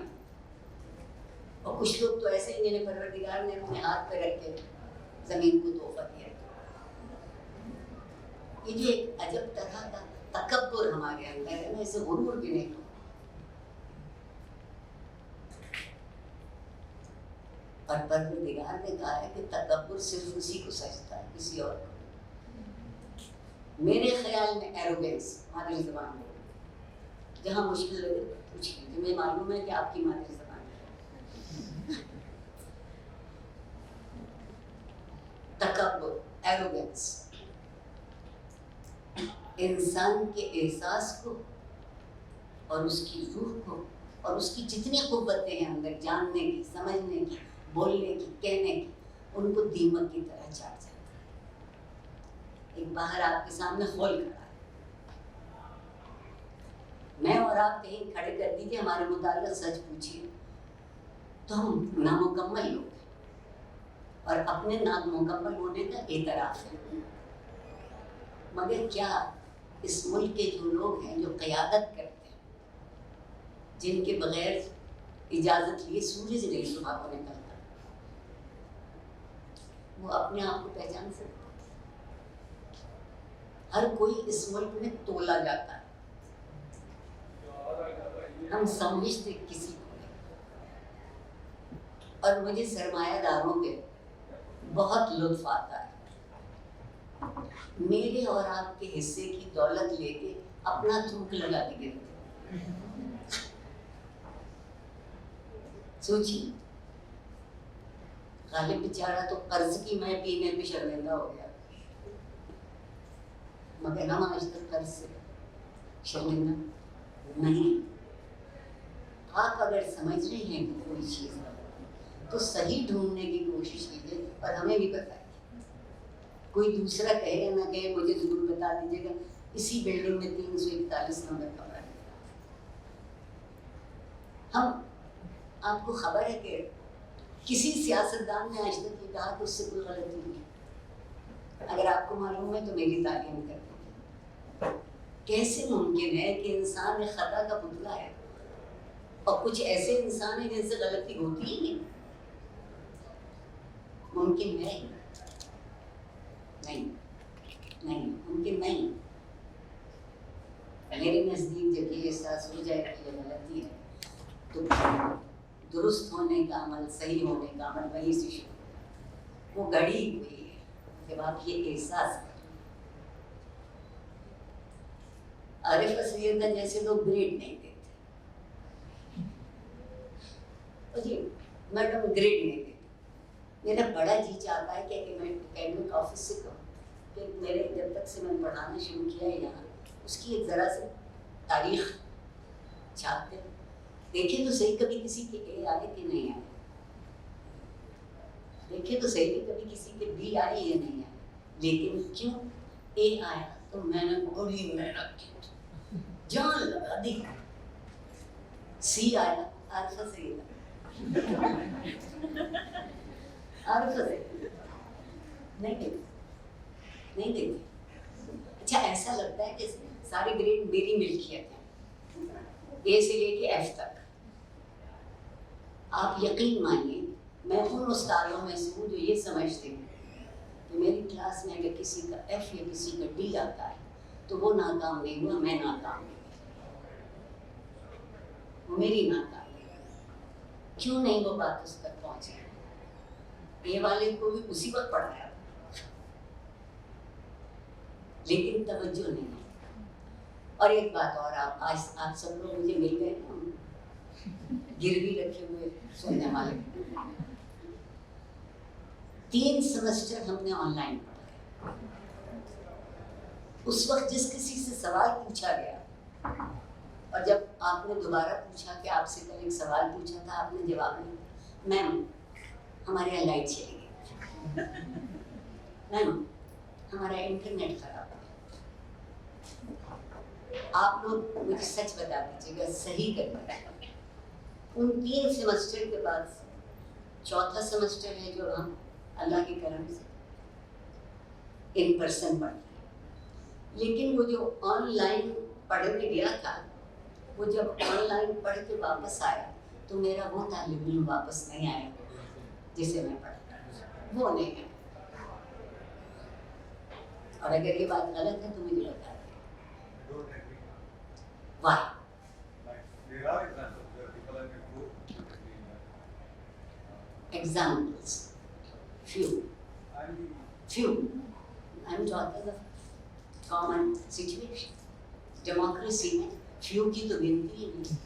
اور کچھ لوگ تو ایسے ہی جنہیں پروردگار نے اپنے ہاتھ پہ رکھ کے زمین کو تحفہ دیا. یہ جو ایک عجب طرح کا تکبر ہمارے اندر ہے نا، اسے غرور بھی نہیں. اور پروردگار نے کہا ہے کہ تکبر صرف اسی کو سجتا ہے، کسی اور کو۔ میرے خیال میں ایروگینس مادری زبان میں جہاں مشکل لگے پوچھ لیجیے، مجھے معلوم ہے کہ آپ کی مادری زبان ہے۔ تکبر، ایروگینس انسان کے احساس کو اور اس کی روح کو اور اس کی جتنی قوتیں ہیں اندر، جاننے کی، سمجھنے کی، بولنے کی، کہنے کی، ان کو دیمک کی طرح چاٹ جاتا ہے۔ ایک باہر آپ کے سامنے خول کھڑا ہے، میں اور آپ کہیں کھڑے کر دیجیے ہمارے متعلق سچ پوچھیے تو ہم نامکمل لوگ ہیں اور اپنے نامکمل ہونے کا اعتراف ہے۔ مگر کیا اس ملک کے جو لوگ ہیں جو قیادت کرتے ہیں، جن کے بغیر اجازت لیے سورج نہیں صبح کو نکلتا، وہ اپنے آپ کو پہچان سکتے ہیں؟ ہر کوئی اس ملک میں تولا جاتا ہے، ہم سمجھتے کسی کو نہیں۔ اور مجھے سرمایہ داروں پہ بہت لطف آتا ہے، میرے اور آپ کے حصے کی دولت لے کے اپنا تھوک لگا کے گرتے۔ سوچیے، غالب بیچارہ تو قرض کی میں پینے پہ شرمندہ ہو گیا، مگر ہم آج تک قرض سے شرمندہ نہیں۔ آپ اگر سمجھ رہے ہیں کہ کوئی چیز تو صحیح ڈھونڈنے کی کوشش کیجیے اور ہمیں بھی بتائیے۔ کوئی دوسرا کہے یا نہ کہے، مجھے ضرور بتا دیجیے گا اسی بلڈنگ میں 341 نمبر کمرہ ہے۔ ہم آپ کو خبر ہے کہ کسی سیاستدان نے آج تک یہ کہا کہ اس سے کوئی غلطی نہیں؟ اگر آپ کو معلوم ہے تو میری تعلیم کر دیں۔ کیسے ممکن ہے کہ انسان ایک خطا کا پتلا ہے اور کچھ ایسے انسان ہیں جن سے غلطی ہوتی ہی نہیں؟ ممکن ہے نہیں، نہیں ممکن نہیں۔ میرے نزدیک جب یہ احساس ہو جائے کہ یہ غلطی ہے تو درست ہونے کا عمل، صحیح ہونے کا عمل وہیں سے شروع ہوتا ہے۔ وہ گھڑی ہوئی ہے جب آپ یہ احساس کریں۔ عارف اصلیت جیسے لوگ گریڈ نہیں دیتے، جی میڈم گریڈ نہیں دیتے، میرا بڑا جی چاہتا ہے کہ میں اکیڈمک آفس سے کہوں کہ میرے جب تک سے میں پڑھانا شروع کیا ہے یہاں، اس کی ایک ذرا سے تاریخ چھاپتے ہیں، دیکھیں تو صحیح کبھی کسی کے اے آئے کہ نہیں آئے، دیکھیں تو صحیح کہ کبھی کسی کے بی آئے یا نہیں آئے، لیکن کیوں اے آیا تو میں نے بڑی محنت کی، جان لگا دی۔ سی آیا، عارفہ صحیح تھا، عارفہ صحیح نہیں دیکھتے، نہیں دیکھتے۔ اچھا ایسا لگتا ہے کہ سارے گریڈ میری ملکیت ہے، اے سے لے کے ایف تک۔ آپ یقین مانیے میں ان استادوں میں سے ہوں جو یہ سمجھتے ہیں کہ میری کلاس میں اگر کسی کا ایف یا کسی کا ڈی آتا ہے تو وہ ناکام نہیں ہوا، میں ناکام نہیں، وہ میری ناکامی ہے۔ کیوں نہیں وہ بات اس تک پہنچی؟ اے والے کو بھی اسی وقت پڑھایا لیکن توجہ نہیں۔ اور ایک بات اور، آپ سب لوگ مجھے مل گئے نا گروی رکھے ہوئے سننے والے، 3 سیمسٹر ہم نے آن لائن پڑھا۔ اس وقت جس کسی سے سوال پوچھا گیا اور جب آپ نے دوبارہ پوچھا کہ آپ سے کل ایک سوال پوچھا تھا، آپ نے جواب نہیں دیا، میم ہمارے یہاں لائٹ چلی گئی، میم ہمارا انٹرنیٹ خراب ہے۔ آپ لوگ مجھے سچ بتا دیجیے گا، صحیح کر بتائیں، ان 3 سیمسٹر کے بعد 4تھا سیمسٹر ہے جو ہم اللہ کے کرم سے ان پرسن پڑھتے ہیں، لیکن وہ جو آن لائن پڑھنے گیا تھا، وہ جب آن لائن پڑھ کے واپس آیا تو میرا وہ طالب علم واپس نہیں آیا جسے میں پڑھتا، وہ نہیں آیا۔ اور اگر یہ بات غلط ہے تو مجھے بتا دیں Y. examples, few. I'm talking of common situation. Democracy में few की तो गिनती ही नहीं.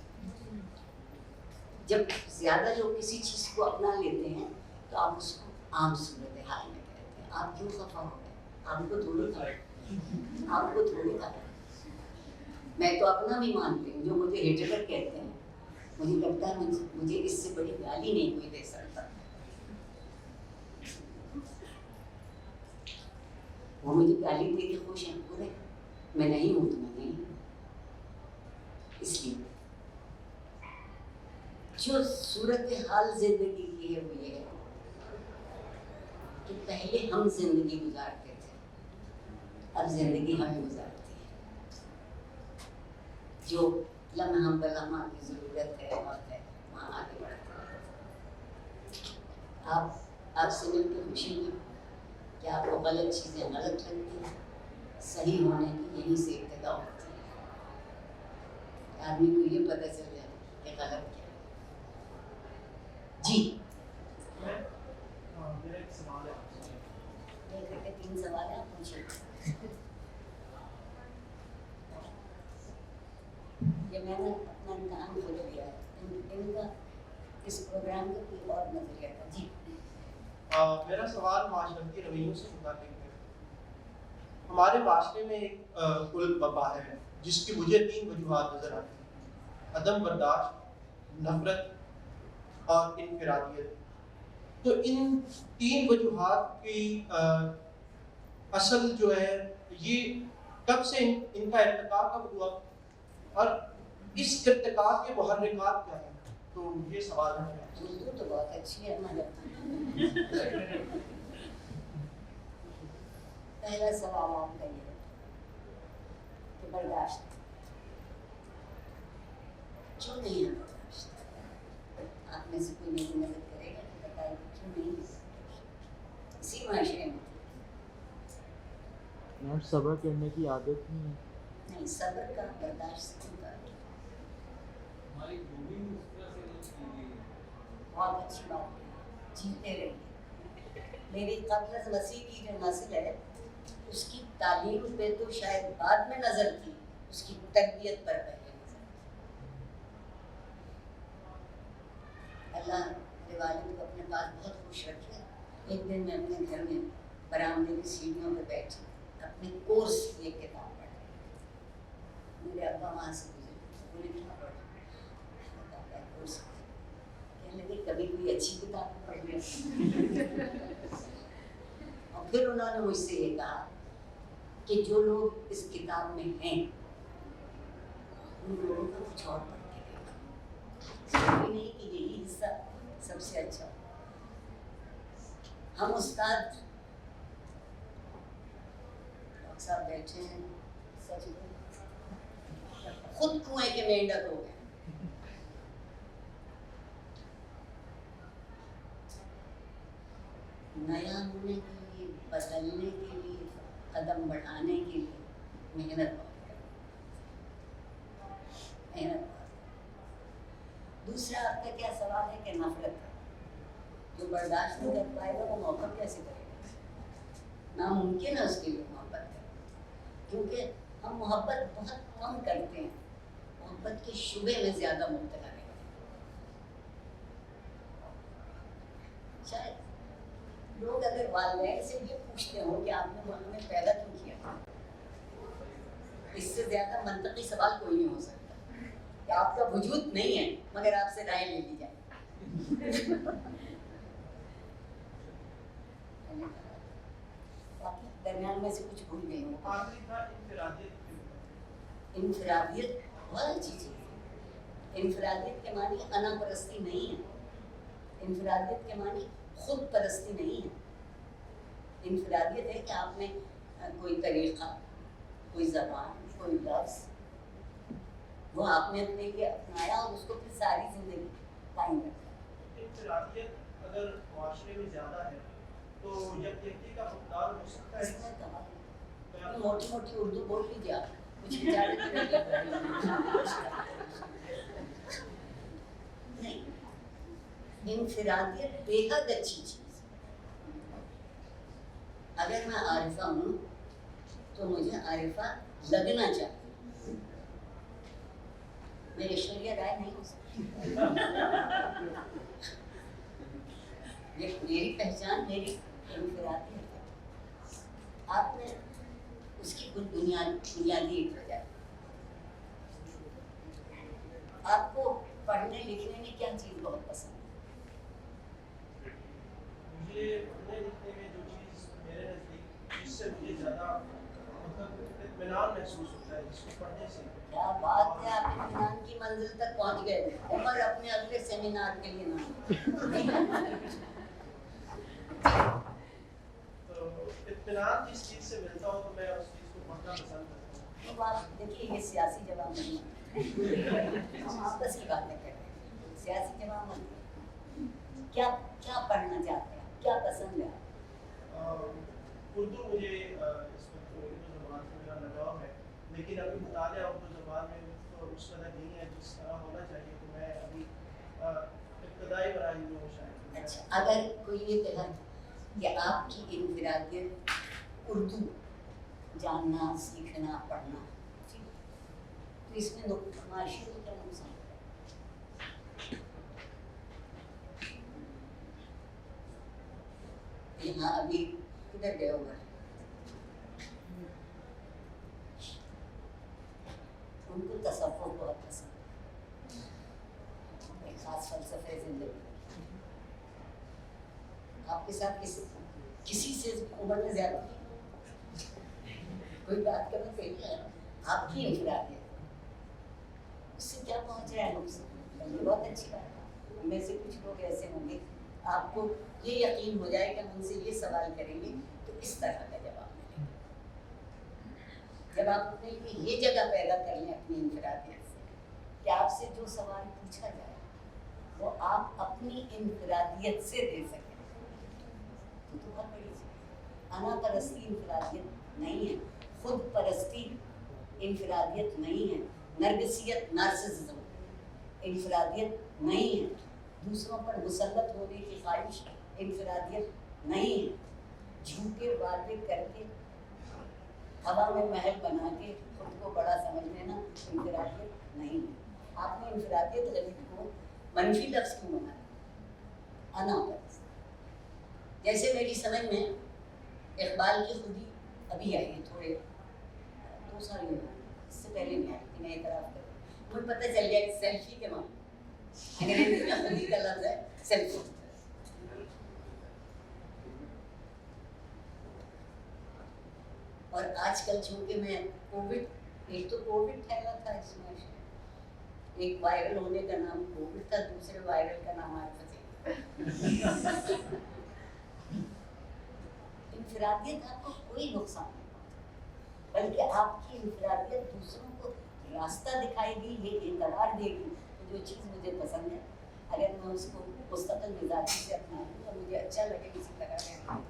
जब ज्यादा लोग किसी चीज को अपना लेते हैं तो आप उसको आम सूरत हाल में कहते हैं. आप क्यों खफा हो गए? आपको थोड़ी था. मैं तो अपना भी मानती हूँ. जो मुझे हिटलर कहते हैं, मुझे लगता है मुझे इससे बड़ी गाली नहीं कोई दे सकता. वो मुझे गाली दे के खुश हैं पूरे. मैं नहीं हूँ तो मैं नहीं हूँ. इसलिए जो सूरत हाल जिंदगी की है वो ये है कि पहले हम जिंदगी गुजारते थे, अब जिंदगी हमें गुजारती है. जो लम्हा बलम्हा की जरूरत है वक्त है, वहाँ आगे बढ़ते हैं. आपसे मिलकर खुशी हुई कि आपको गलत चीज़ें गलत लगती हैं. सही होने की यहीं से इब्तिदा होती है. आदमी को ये पता चल जाए कि गलत क्या है. जी मेरा एक सवाल है आपसे. एक करके 3 सवाल हैं, आप पूछिए. ये मैंने अपना इम्तहान खोल लिया है. इनका इस प्रोग्राम का कोई और नजरिया था. जी मेरा सवाल माशरती रवैयों से मुताबिक है. हमारे माशरे में एक कुल वबा है जिसकी मुझे 3 वजूहात नजर आती हैं: अदम बर्दाश्त, नफरत और इनफरादियत. तो इन 3 वजूहात की असल जो है ये कब से इनका इर्तिका कब हुआ और इस इर्तिका के मुहर्रिकात क्या हैं? तो ये सवाल है. उर्दू तो बहुत अच्छी है मगर पहला सवाल आपका ये है कि बर्दाश्त क्यों नहीं है. बर्दाश्त आप में से कोई मेरी मदद करेगा तो बताइए क्यों नहीं है इसी माशरे में. यार सब्र करने की आदत नहीं है. नहीं, सब्र का बर्दाश्त का बहुत अच्छी बात है. जीते रहिए. मेरी क़ब्ल मसीह की जो नस्ल है उसकी तालीम पे तो शायद बाद में नजर थी, उसकी तरबियत पर पहले नजर. अल्लाह मेरे वालिद को अपने पास बहुत खुश रखे. एक दिन मैं अपने घर में बरामदे की सीढ़ियों पर बैठी अपने कोर्स की एक किताब पढ़ रही. मेरे अब्बा वहाँ से गुजरे, बोले क्या पढ़ कोर्स. कहने लगे कभी कोई अच्छी किताब पढ़ लिया. और फिर उन्होंने मुझसे ये कहा कि जो लोग इस किताब में हैं उन लोगों को कुछ और पढ़ के देखो. जरूरी नहीं कि यही हिस्सा सबसे अच्छा. हम उस्ताद डॉक्टर साहब बैठे हैं, सच में खुद कुएं के मेंढक हो गए. नया होने के लिए, बदलने के लिए, कदम बढ़ाने के लिए मेहनत बहुत है. दूसरा आपका क्या सवाल है कि नफरत का. जो बर्दाश्त नहीं कर पाएगा वो मोहब्बत कैसे करेगा? नामुमकिन है उसके लिए मोहब्बत करना. क्योंकि हम मोहब्बत बहुत कम करते हैं. मोहब्बत के शुबे में ज़्यादा मुब्तला रहते हैं. शायद लोग अगर वालिदैन से ये पूछते हो कि आपने हमें पैदा क्यों किया, इससे ज़्यादा मंतकी सवाल कोई नहीं हो सकता कि आपका वजूद नहीं है मगर आपसे राय ले ली जाए. बाकी दरमियान में से कुछ भूल गई हूँ. इनफरादियत बहुत अच्छी चीज़ है. इनफरादियत के मानी अना परस्ती नहीं है. इनफरादियत के मानी खुद परस्ती नहीं है. इनफरादियत है कि आपने कोई तरीक़ा, कोई ज़बान, कोई लफ्ज़ वो आपने अपने लिए अपनाया और उसको फिर सारी ज़िंदगी कायम रखा. इनफरादियत अगर माशरे में ज़्यादा है तो यकजहती का मुक़दार हो सकता है. इसमें कहा मोटी मोटी उर्दू बोल लीजिए आप, कुछ विचार नहीं. انفرادیت بےحد اچھی چیز ہے. اگر میں عارفہ ہوں تو مجھے عارفہ لگنا چاہیے. میں ایشوریہ رائے نہیں ہو سکتی. میری پہچان میری انفرادیت ہے. آپ نے اس کی کچھ بنیادی ایک وجہ. آپ کو پڑھنے لکھنے میں کیا چیز بہت پسند ہے؟ مجھے پڑھنے لکھنے میں جو چیز میرے نزدیک جس سے مجھے زیادہ مطلب اطمینان محسوس ہوتا ہے جس کو پڑھنے سے. کیا بات ہے, آپ اطمینان کی منزل تک پہنچ گئے. عمر اپنے اگلے سیمینار کے لیے نہ تو اطمینان جس چیز سے ملتا ہو تو میں اس چیز کو پڑھنا پسند کرتا ہوں. اب آپ دیکھیے یہ سیاسی جواب نہیں ہے, ہم آپس کی باتیں کر رہے ہیں. سیاسی جواب نہیں. کیا کیا پڑھنا چاہتے ہیں, کیا پسند ہے؟ اردو مجھے اس وقت اردو زبان سے میرا لگاؤ ہے, لیکن ابھی مطالعہ اردو زبان میں تو اس قدر نہیں ہے جس طرح ہونا چاہیے. تو میں ابھی ابتدائی مراحل میں ہوں شاید. اچھا, اگر کوئی یہ کہا کہ آپ کی انفرادیت اردو جاننا, سیکھنا, پڑھنا, تو اس میں معاشی کو کیا نقصان ہے؟ یہاں ابھی کدھر گئے ہوگا, ان کو تصوف بہت پسند ہے, ایک خاص فلسفے زندگی. آپ کے ساتھ کسی سے عمر میں زیادہ کوئی بات کرنا صحیح ہے. آپ کی انفرادیت اس سے کیا پہنچ رہا ہے نقصان؟ یہ بہت اچھی بات ہے. ان میں سے کچھ لوگ ایسے ہوں گے آپ کو یہ یقین ہو جائے کہ ہم ان سے یہ سوال کریں گے تو اس طرح کا جواب ملے گا. جب آپ اپنے لیے یہ جگہ پیدا کر لیں اپنی انفرادیت سے کہ آپ سے جو سوال پوچھا جائے وہ آپ اپنی انفرادیت سے دے سکیں, تو بہت بڑی چیز. انا پرستی انفرادیت نہیں ہے, خود پرستی انفرادیت نہیں ہے, نرگسیت نارسسزم انفرادیت نہیں ہے, دوسروں پر مسلط ہونے کی خواہش انفرادیت نہیں ہے, جھوٹے وعدے کر کے ہوا میں محل بنا کے خود کو بڑا سمجھ لینا انفرادیت نہیں ہے. آپ نے انفرادیت غریب کو منفی لفظ کیوں بنایا؟ انا پرست. جیسے میری سمجھ میں اقبال کی خودی ابھی آئی ہے, تھوڑے 2 سال میں, اس سے پہلے نہیں آئی تھی. میں اعتراف کروں, مجھے پتہ چل گیا سیلفی کے معنی. انگریزی میں خودی کا لفظ ہے سیلفی. اور آج کل چونکہ میں کووڈ, ایک تو کووڈ پھیلا تھا اس میں, ایک وائرل ہونے کا نام کووڈ تھا, دوسرے وائرل کا نام عارفہ. انفرادیت آپ کو کوئی نقصان نہیں پہنچا, بلکہ آپ کی انفرادیت دوسروں کو راستہ دکھائے گی, یہ اعتبار دے گی جو چیز مجھے پسند ہے اگر میں اس کو مستقل مزاجی سے اپناؤں اور مجھے اچھا لگے کسی طرح میں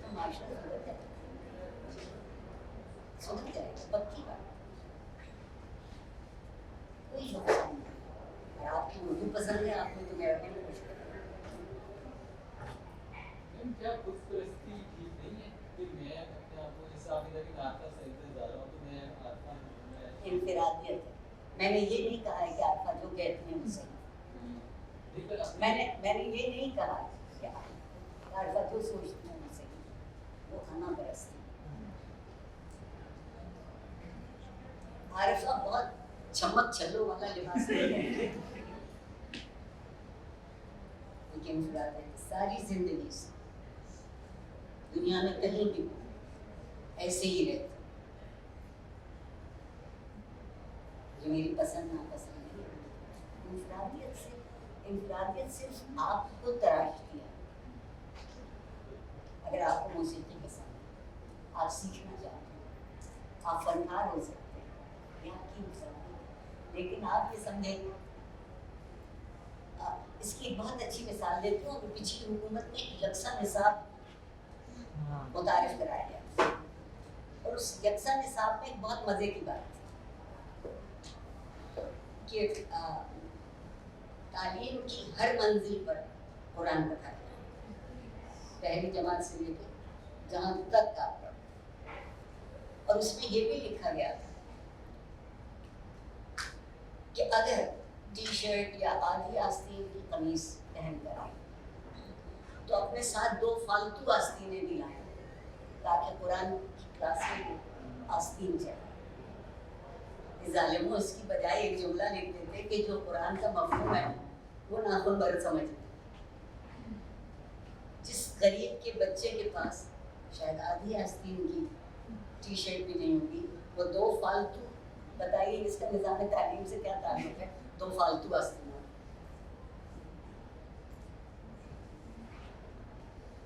تو معاشرہ سدھر جائے گا. پکی بات, کوئی نقصان نہیں. اگر آپ کو اردو پسند ہے, آپ نے تو میرا دل خوش کر دیا. کیا خود پرستی ٹھیک نہیں ہے کہ میں اپنے آپ کو اس عقیدہ کی ناطہ صحیح سے جا رہا ہوں تو میں عارفہ ہوں. انفرادیت ہے. میں نے یہ نہیں کہا ہے کہ عارفہ جو کہتی ہیں وہ صحیح. میں نے یہ نہیں کہا کہ عارفہ جو سوچتی ہیں وہ صحیح, وہ انا پرستی. عارفہ بہت چمک چھلو والا لباس ہے, لیکن انفرادیت ساری زندگی سے دنیا میں کہیں بھی ایسے ہی رہتے. جو میری پسند ناپسند نہیں ہے. انفرادیت صرف آپ کو تراشتی ہے. اگر آپ کو موسیقی پسند ہے, آپ سیکھنا چاہتے ہیں, آپ فنکار ہو سکتے ہیں, یہ آپ کی انفرادیت ہے. لیکن آپ یہ سمجھیں, اس کی ایک بہت اچھی مثال دیتی ہوں. پچھلی حکومت نے یکساں نصاب متعارف کرایا گیا, اور اس یکساں نصاب میں ایک بہت مزے کی بات تھی کہ تعلیم کی ہر منزل پر कुरान पढ़ाया पहली जमात से लेकर जहाँ तक आप पढ़ो। और उसमें ये भी लिखा गया था कि अगर टी शर्ट या आधी आस्तीन की कमीज पहन कर आए तो अपने साथ 2 फालतू आस्तीनें भी लाएं ताकि कुरान की क्लास में आस्तीन चले। जालिमों इसकी बजाय एक जुमला लिख देते कि जो कुरान का मफहूम है वो नाखून भर समझ लें। जिस गरीब के बच्चे के पास शायद आधी आस्तीन की टी शर्ट भी नहीं होगी, वो 2 फालतू, बताइए इसका निज़ाम तालीम से क्या ताल्लुक है? 2 फालतू आस्तीन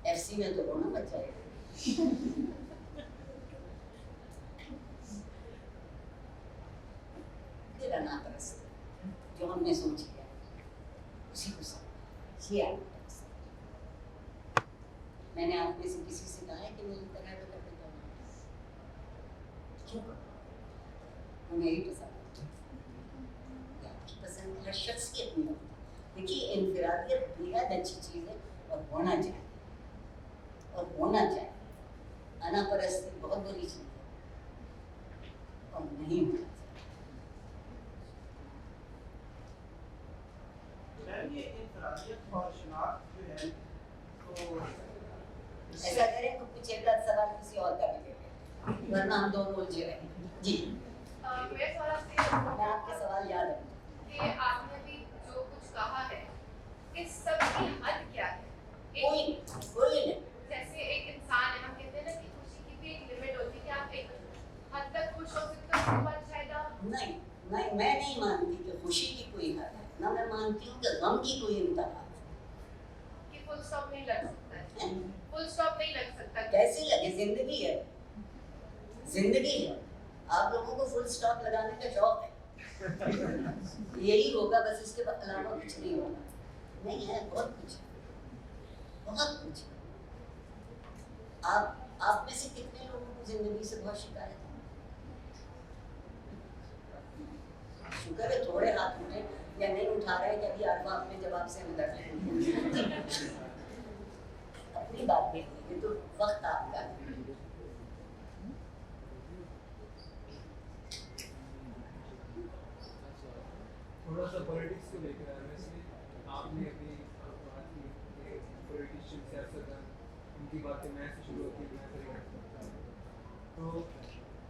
FC में तो रोना मच जाएगा। तेरा नापरस्त जो हमने सोच लिया उसी को समझ ये नापरस्त। मैंने आप में से किसी से कहा है कि मेरी तरह का कपड़े पहनो, क्यों? वो मेरी पसंद है, आपकी पसंद हर शख्स की अपनी होती है। देखिए इनफरादियत बेहद अच्छी चीज़ है और होना चाहिए, और होना चाहिए। अनापरस्ती बहुत बुरी चीज़ है और नहीं होना चाहिए। ये इंफरादियत और शनाख्त जो है तो ऐसा करें तो कुछ एक आध सवाल किसी और का भी ले लें, वरना हम दोनों उलझे रहेंगे। जी मेरा सवाल आपसे मैं आपके सवाल याद रखूँ कि आपने अभी जो कुछ कहा है इस सब की हद क्या है? कोई नहीं। जैसे एक इंसान है, हम कहते हैं ना कि खुशी की भी एक लिमिट होती है कि आप एक हद तक खुश हो सकते हो, उसके बाद शायद आप नहीं, मैं नहीं मानती कि खुशी की कोई हद है, ना मैं मानती हूँ कि गम की कोई इंतहा है। कि फुल स्टॉप नहीं लग सकता है, फुल स्टॉप नहीं लग सकता। कैसे लगे? जिंदगी है, जिंदगी है। आप लोगों को फुल स्टॉप लगाने का शौक है, यही होगा बस, इसके अलावा कुछ नहीं होगा। नहीं है, बहुत कुछ है, बहुत कुछ है। आप में से कितने लोगों को जिंदगी से बहुत शिकायत है? शुक्र है थोड़े हाथ उठे, या नहीं उठा रहे कि अभी आप अपने जवाब से अंदर अपनी बात देखिए, तो वक्त आपका है। थोड़ा सा पॉलिटिक्स को लेकर ऑनेस्टली आपने अभी बात की कि पॉलिटिशियन सियासतदान उनकी बातें मैं से शुरू होती है, मैं से तो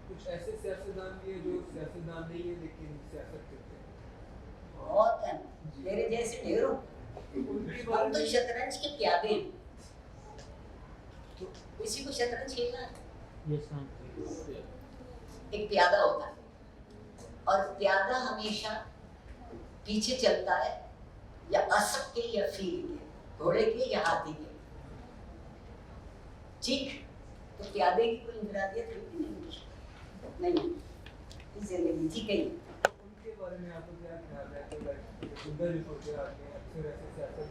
कुछ ऐसे सियासतदान भी है जो सियासतदान नहीं है लेकिन सियासत करते हैं, बहुत है, मेरे जैसे ढेरों। उनके हम बारे तो में शतरंज के प्यादे हैं। किसी को शतरंज खेलना है? Yes ma'am. एक प्यादा होता है और प्यादा हमेशा पीछे चलता है या असक के या फील के, घोड़े के या हाथी के। ठीक, तो प्यादे की कोई इंफरादियत होती नहीं, जिंदगी ठीक है। उनके बारे में आपको क्या ख्याल है कि उधर रिपोर्ट आते हैं अक्सर ऐसे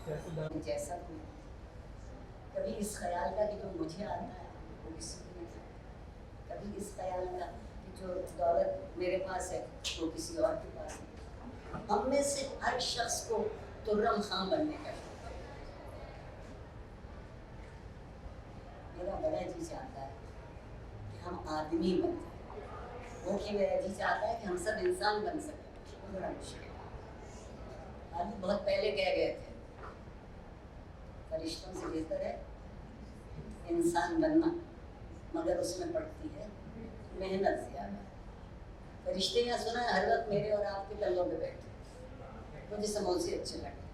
सियासतदान जैसा कोई कभी इस ख्याल का कि जो मुझे आता है वो किसी को नहीं आता, कभी इस ख्याल का कि जो दौलत मेरे पास है वो किसी और के पास है। हम में से हर शख्स को तुर्रम खां बनने का शौक है। मेरा बड़ा जी चाहता है कि हम आदमी बन जाए, वो कि मेरा जी चाहता है कि हम सब इंसान बन सकें, वो बड़ा मुश्किल है। आदमी बहुत पहले कह गए थे फरिश्तों से बेहतर है इंसान बनना, मगर उसमें पड़ती है मेहनत ज़्यादा। फरिश्ते यहाँ सुना है हर वक्त मेरे और आपके कंधों पे बैठे, मुझे समोसे अच्छे लगते।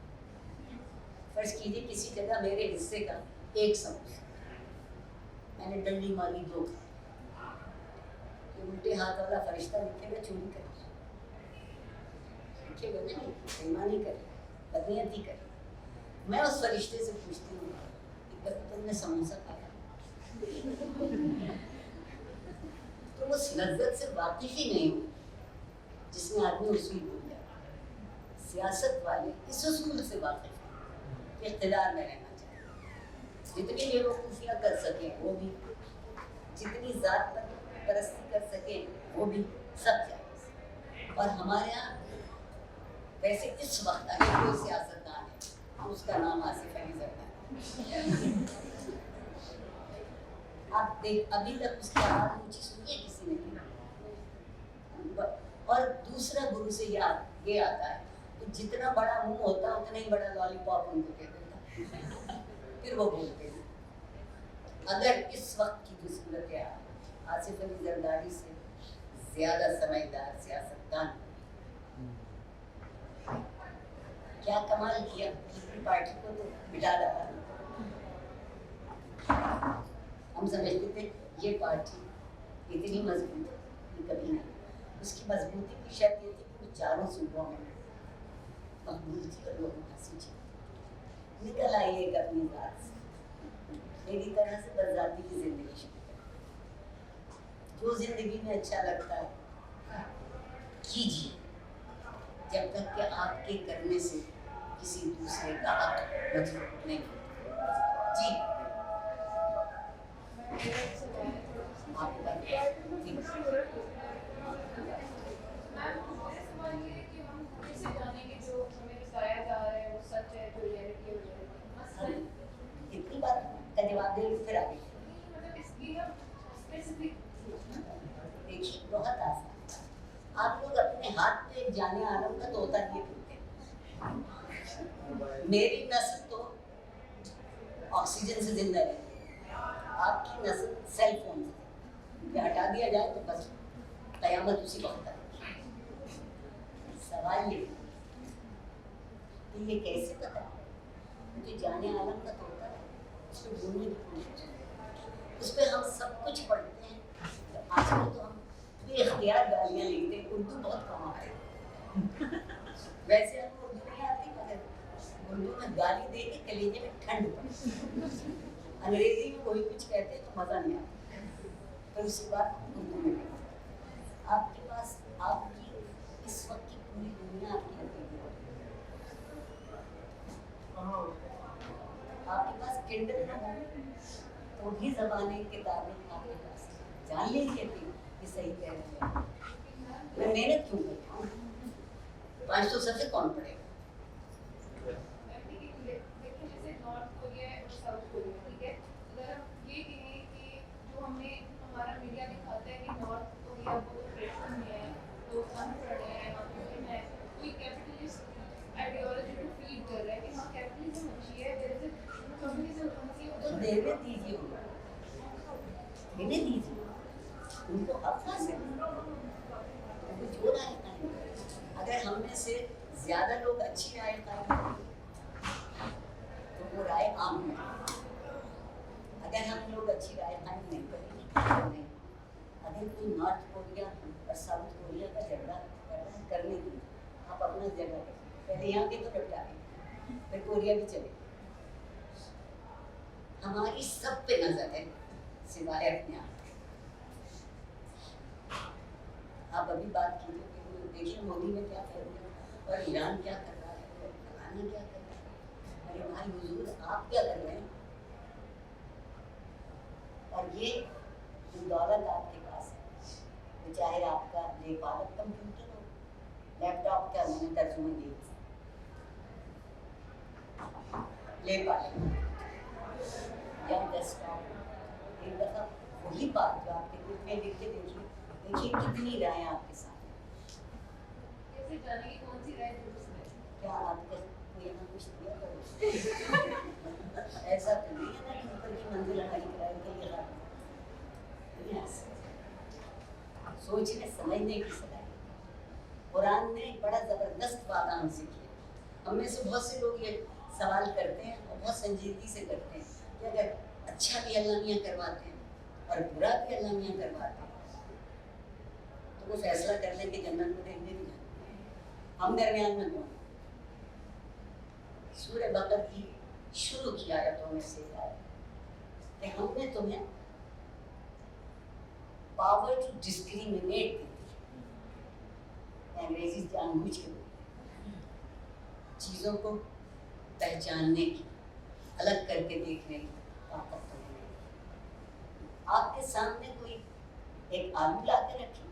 फर्ज कीजिए किसी जगह मेरे हिस्से का एक समोसा, मैंने डंडी मारी 2, उल्टे हाथ वाला फरिश्ता लिखेगा चोरी कर, लिखेगा नहीं, बेईमानी कर, बदनीयती कर। मैं उस फरिश्ते से पूछती हूँ कि तुमने समोसा खाया? तो उस लज्जत से वाकिफ ही नहीं हो जिसमें आदमी उसूल भूल जाए। सियासत वाले इस उसूल से वाकिफ हैं कि इख्तिदार में रहना चाहिए, जितनी बेवकूफ़ियाँ कर सकें वो भी, जितनी ज़ात परस्ती कर सकें वो भी, सब जायज़। और हमारे यहाँ वैसे इस वक्त अगर कोई सियासतदान है उसका नाम आसिफ अली जरदारी। आप देख अभी तक उसकी आवाज़ ऊंची सुनी है किसी ने? और दूसरा गुरु से ये आता है कि जितना बड़ा मुंह होता है उतना ही बड़ा लॉलीपॉप उनको दे देता, फिर वो बोलते हैं। अगर इस वक्त की जो सूरत है आसिफ अली जरदारी से ज्यादा समझदार सियासतदान, क्या कमाल किया, पार्टी को तो मिटा डाला। हम समझते थे ये पार्टी इतनी मजबूत है, कभी नहीं। उसकी मजबूती की शर्त ये थी कि वो चारों सूबों में मकबूल थी और लोगों का सूची निकल आई एक अपनी जात से, मेरी तरह से बदजाती की जिंदगी शुरू कर। जो जिंदगी में अच्छा लगता है कीजिए, जब तक कि आपके करने से किसी दूसरे का हक मजबूत नहीं होता। जी इतनी बात का जवाब दे फिर आगे देखिए, बहुत आसान। आप लोग अपने हाथ पे जाने आलम का तोता लिए फिरते हैं। मेरी नस्ल तो ऑक्सीजन से जिंदा रहती है, आपकी नस्ल सेल फोन से। हटा दिया जाए तो बस कयामत उसी वक्त है। सवाल ये कि ये कैसे पता है? मुझे जाने आलम का तोता है, उसको ढूंढने की कोशिश, उस पर हम सब कुछ पढ़ते हैं। आजकल तो हम बेख्तियार गालियाँ लिखते हैं, उर्दू बहुत कम आ रही। वैसे हमको उर्दू नहीं आती, मगर उर्दू में गाली दे के कलेजे में ठंड पड़ती। अंग्रेजी में कोई कुछ कहते तो मज़ा नहीं आता, तो उसके बाद उर्दू में आपके पास आपकी इस वक्त की पूरी दुनिया आपकी हथेली है। आपके पास किंडल ना हो तो भी ज़बानी किताबें आपके पास जान लीजिए कि सही कह रहे हैं। मैं मेहनत क्यों करता हूँ? 500 सबसे कौन पड़ेगा? तो देने दीजिए उनको, देने दीजिए उनको हक हासिल है, उनको जो राय कायम करें। अगर हम में से ज्यादा लोग अच्छी राय कायम करें तो वो राय आम है। अगर हम लोग अच्छी राय कायम नहीं करेंगे तो नहीं। अगर कोई नॉर्थ कोरिया और साउथ कोरिया का झगड़ा करने की आप अपना जगह पहले यहाँ के तो निपटा लें, फिर कोरिया भी चले। हमारी सब पे नजर है सिवाय अपने आप। आप अभी बात कीजिए कि देखिए मोदी ने क्या कर दिया और ईरान क्या कर रहा है और फलाना क्या कर रहा है। अरे भाई हुजूर, आप क्या कर रहे हैं? और ये दौलत आपके पास है, चाहे आपका लेपालक कंप्यूटर हो, लैपटॉप का मैंने तर्जुमा दिया, लेपालक या डेस्कटॉप, एक दफ़ा वही बात जो आपके ग्रुप में लिख के देखिए कितनी राय आपके सामने। कैसे जाने की कौन सी राय दुरुस्त है? क्या आपको यहाँ कुछ दिया करो? ऐसा तो नहीं है ना कि ऊपर की मंजिल हमारी किराए के लिए सोचने समझने की सलाहियत। कुरान ने बड़ा ज़बरदस्त वादा हमसे किया। हम में से बहुत से लोग ये सवाल करते हैं और बहुत संजीदगी से करते हैं कि अगर अच्छा भी अल्लाह मियाँ करवाते हैं और बुरा भी अल्लाह मियाँ करवाते हैं तो वो फैसला कर लें कि जन्नत में रहने भी जाए। हम दरमियान में कौन? सूरह बकर की शुरू की आयतों में से आयत कि हमने तुम्हें पावर टू डिस्क्रिमिनेट दी थी। अंग्रेजी जानबूझ के चीज़ों को पहचानने की, अलग करके देखने की ताकत तो नहीं। आपके सामने कोई एक आलू ला के रखे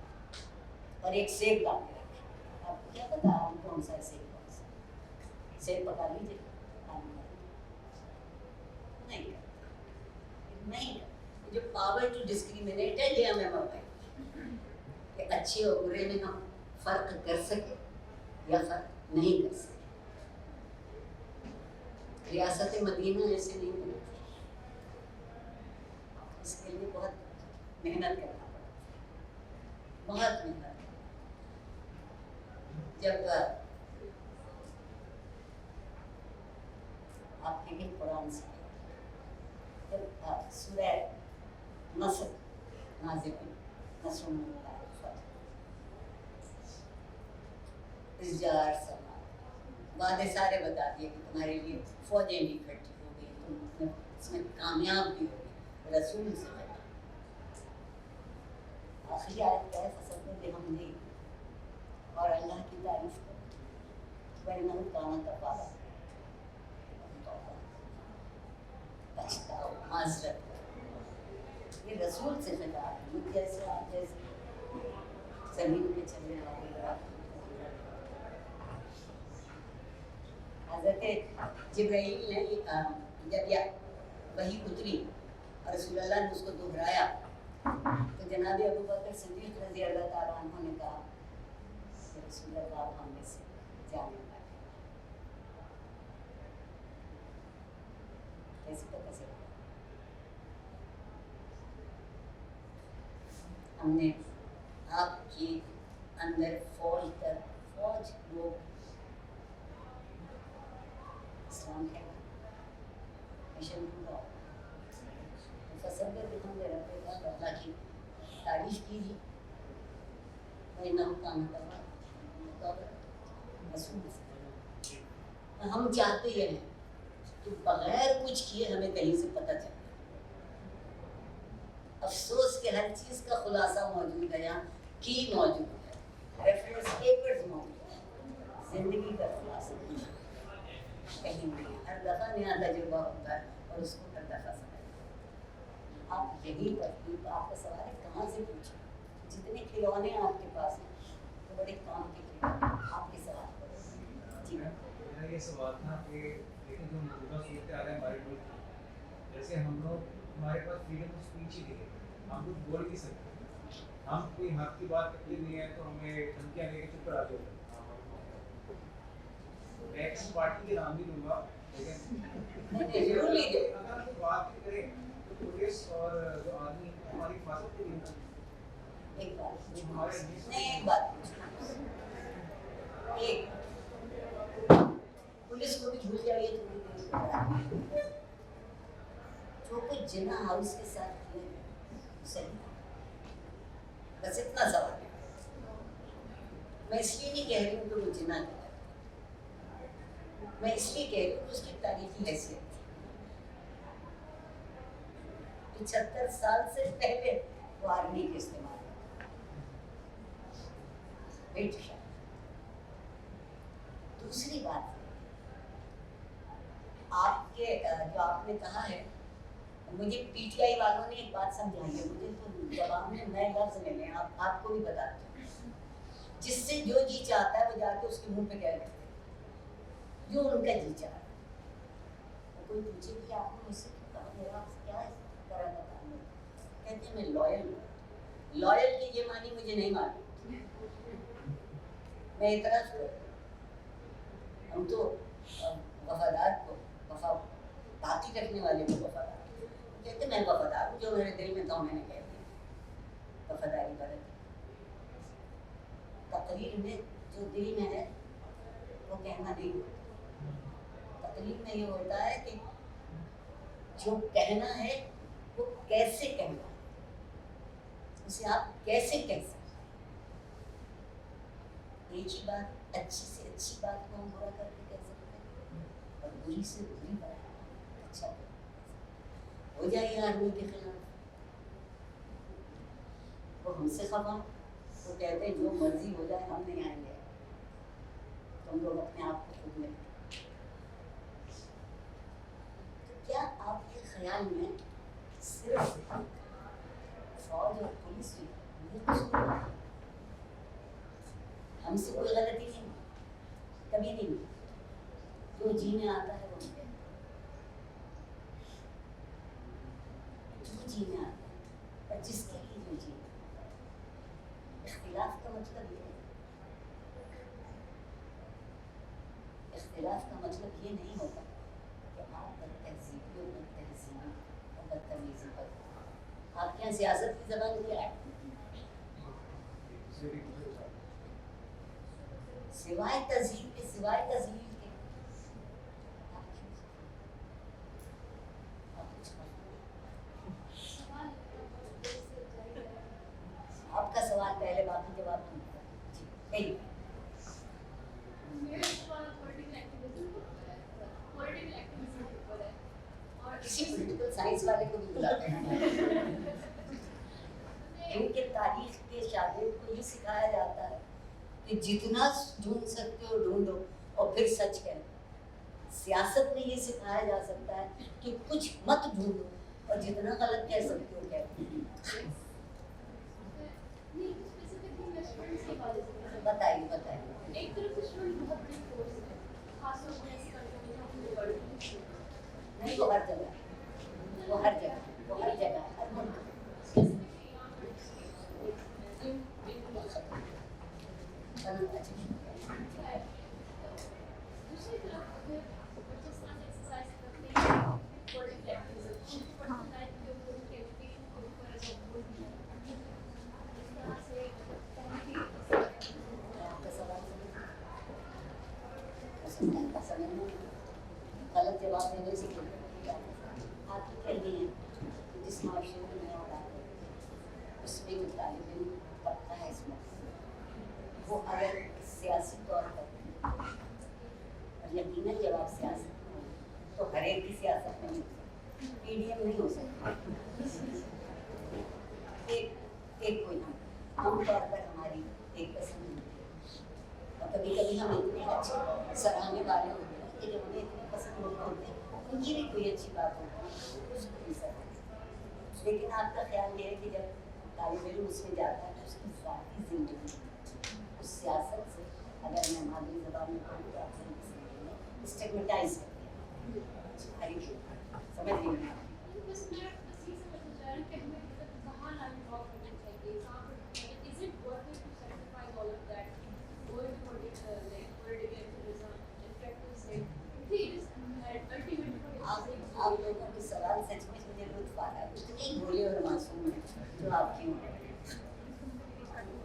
और एक सेब ला के रखे, आपको क्या पता आलू कौन सा है सेब कौन सा? सेब पका लीजिए, आलू पावर टू डिस्क्रिमिनेट है, ये हमें मौका है कि अच्छे और बुरे में हम फर्क कर सके या फर्क नहीं कर सके। रियासत मदीना ऐसे नहीं बनी, इसके लिए बहुत मेहनत करना पड़ा, बहुत मेहनत। जब आपके भी कुरान से जब सूरह नस्र नाज़िल हुई, नस्रुल्लाह वादे सारे बता दिए कि तुम्हारे लिए फौजें भी इकट्ठी हो गई, तुम इसमें कामयाब भी हो गए। रसूल से आखिरी आयत क्या है, फसल में हम नहीं और अल्लाह की तारीफ करो, वरना काना कफाला पछताओ माजरत करो। ये रसूल से खिताब है, मुझ जैसे आप जैसे जमीन में चलने वाले हज़रत जिब्राइल ने जब वही उतरी और रसूलुल्लाह ने उसको दोहराया तो जनाब अबू बकर सिद्दीक़ रज़ी अल्लाह ताला अन्हु ने कहा कि रसूलुल्लाह आप हमें से जाने वाले कैसे पता चला? हमने आपके अंदर फौज लोग इस्लाम है मिशन पूरा फसल में बिल्कुल मेरा पैदा अल्लाह की तारीफ कीजिए। मैं नाम काम करवा हम चाहते हैं कि बगैर कुछ किए हमें कहीं से पता चले। अफसोस के हर चीज़ का खुलासा मौजूद है, यहाँ की मौजूद है, रेफरेंस पेपर्स मौजूद है, जिंदगी का खुलासा कहीं नहीं। हर दफ़ा नया तजुर्बा होता है और उसको हर दफ़ा समझ आप यही पढ़ती। तो आपका सवाल है कहाँ से पूछे? जितने खिलौने आपके पास हैं तो बड़े काम के खिलौने आपके सवाल पर। जी मेरा ये सवाल था कि लेकिन जो मौजूदा सूरत आ रहा है हमारे मुल्क में, जैसे हम लोग हमारे पास फ्रीडम ऑफ स्पीच ही नहीं है, हम कुछ बोल नहीं सकते, हम कोई हक की बात करते नहीं है तो हमें धमकियाँ लेके चुप करा दो। मैं किसी पार्टी के नाम भी दूंगा, लेकिन अगर हम बात करें तो पुलिस और जो आदमी हमारी हिफाजत के लिए एक बात हमारे नहीं, एक बात एक पुलिस को भी भूल जाइए तो जो कुछ जिन्ना हाउस के साथ किया सही, बस इतना सवाल है। मैं इसलिए नहीं कह रही हूँ कि वो जिन्ना किया, मैं इसलिए कह रही हूँ कि उसकी तारीखी हैसियत थी। 75 साल से पहले वो आर्मी के इस्तेमाल दूसरी बात आपके जो आपने कहा है, मुझे पीटीआई वालों ने एक बात समझाई है, मुझे तो जवाब में नए लफ्ज मिले, आपको भी बताते हैं। जिससे जो जी चाहता है वो जाके उसके मुंह पे कह देते हैं जो उनका जी चाहता है। तो कोई पूछे कि आपने मुझसे क्यों कहा, मेरा आपसे क्या तरह का काम है, कहते हैं मैं लॉयल हूँ। लॉयल की ये मानी मुझे नहीं मालूम, मैं इतना हम तो वफादार को बाकी रखने वाले को वफादार कहते, मैं वफादार हूँ, जो मेरे दिल में था मैंने कह दिया, वफादारी बरत। तकरीर में जो दिल में है वो कहना नहीं होता, तकरीर में ये होता है कि जो कहना है वो कैसे कहना है, उसे आप कैसे कह सकते। एक ही बात, अच्छी से अच्छी बात को हम बुरा करके कह सकते हैं और बुरी से बुरी बात अच्छा हो जाइए आदमी के खिलाफ। वो हमसे खफा तो कहते हैं जो मर्जी हो जाए हम नहीं आएंगे, तुम लोग अपने आप को खुद में। तो क्या आपके ख्याल में सिर्फ फौज और पुलिस हमसे कोई गलती नहीं, कभी नहीं, जो जी में आता है वो जो जी में आता है इख्तिलाफ का मतलब ये नहीं होता कि आप बदतहजीबी और बदतहजीबी और बदतमीजी पर। आपके यहाँ सियासत की ज़बान क्या है? सिवाय तहजीब के, सिवाय तहजीब के आपका सवाल पहले बाकी जवाब नहीं था। जी कहिए। मेरा सवाल पॉलिटिकल एक्टिविज्म के ऊपर है और किसी पॉलिटिकल साइंस वाले को भी बुलाते हैं। इनके तारीख के शागिर्द को ये सिखाया जाता है कि जितना ढूंढ सकते हो ढूंढो और फिर सच करो। सियासत में ये सिखाया जा सकता है कि कुछ मत ढूंढो और जितना गलत कह सकते हो कह। नहीं स्पेसिफिकली मैं स्टूडेंट्स की बात कर बताइए बताइए। एक तरफ से स्टूडेंट बहुत बड़ी फोर्स है, खासतौर पर ऐसी कंट्री में जहाँ बड़ी नहीं वो हर जगह, वो हर जगह, वो हर जगह, हर मुल्क। दूसरी तरफ अगर पाकिस्तान एक्सरसाइज करते हैं पॉलिटिकल एक्टिविज्म पर्सनलाइज के ऊपर उनके एजुकेशन के ऊपर ऐसा बोल दिया इस तरह से आपका सवाल गलत जवाब देने से आप कहिए जिस माशरे में मैं रहा हूँ उसमें जो तालिब इल्म तबका है इसमें वो अगर सियासी तौर पर और यकीनन जब आप सियासत में हो तो हर एक की सियासत में नहीं पीडीएम नहीं हो सकता। एक कोई हम तौर पर हमारी एक पसंद होती है और कभी कभी हम इतने अच्छे सराहने वाले होते हैं कि जब हमें इतने पसंद लोग होते हैं उनकी भी कोई अच्छी बात होती है उसको भी सराहते। लेकिन आपका ख्याल ये है कि जब तालिब इल्म उसमें जाता है तो उसकी ज़ाती ज़िंदगी उस सियासत से अगर मैं मादरी ज़बान में कहूँ तो आप सही स्टिग्मेटाइज करते हैं। समझ रही हैं? बस मैं बस ये समझना चाह रही हूँ कि हमें मतलब कहाँ लाइन ड्रॉ करनी चाहिए, कहाँ पर is it worth it to sacrifice all of that going to political activism and practice it is ultimately आप लोगों के सवाल सच में मुझे लुत्फ आ रहा है। इतने भोले और मासूम हैं जो आप क्यों हैं।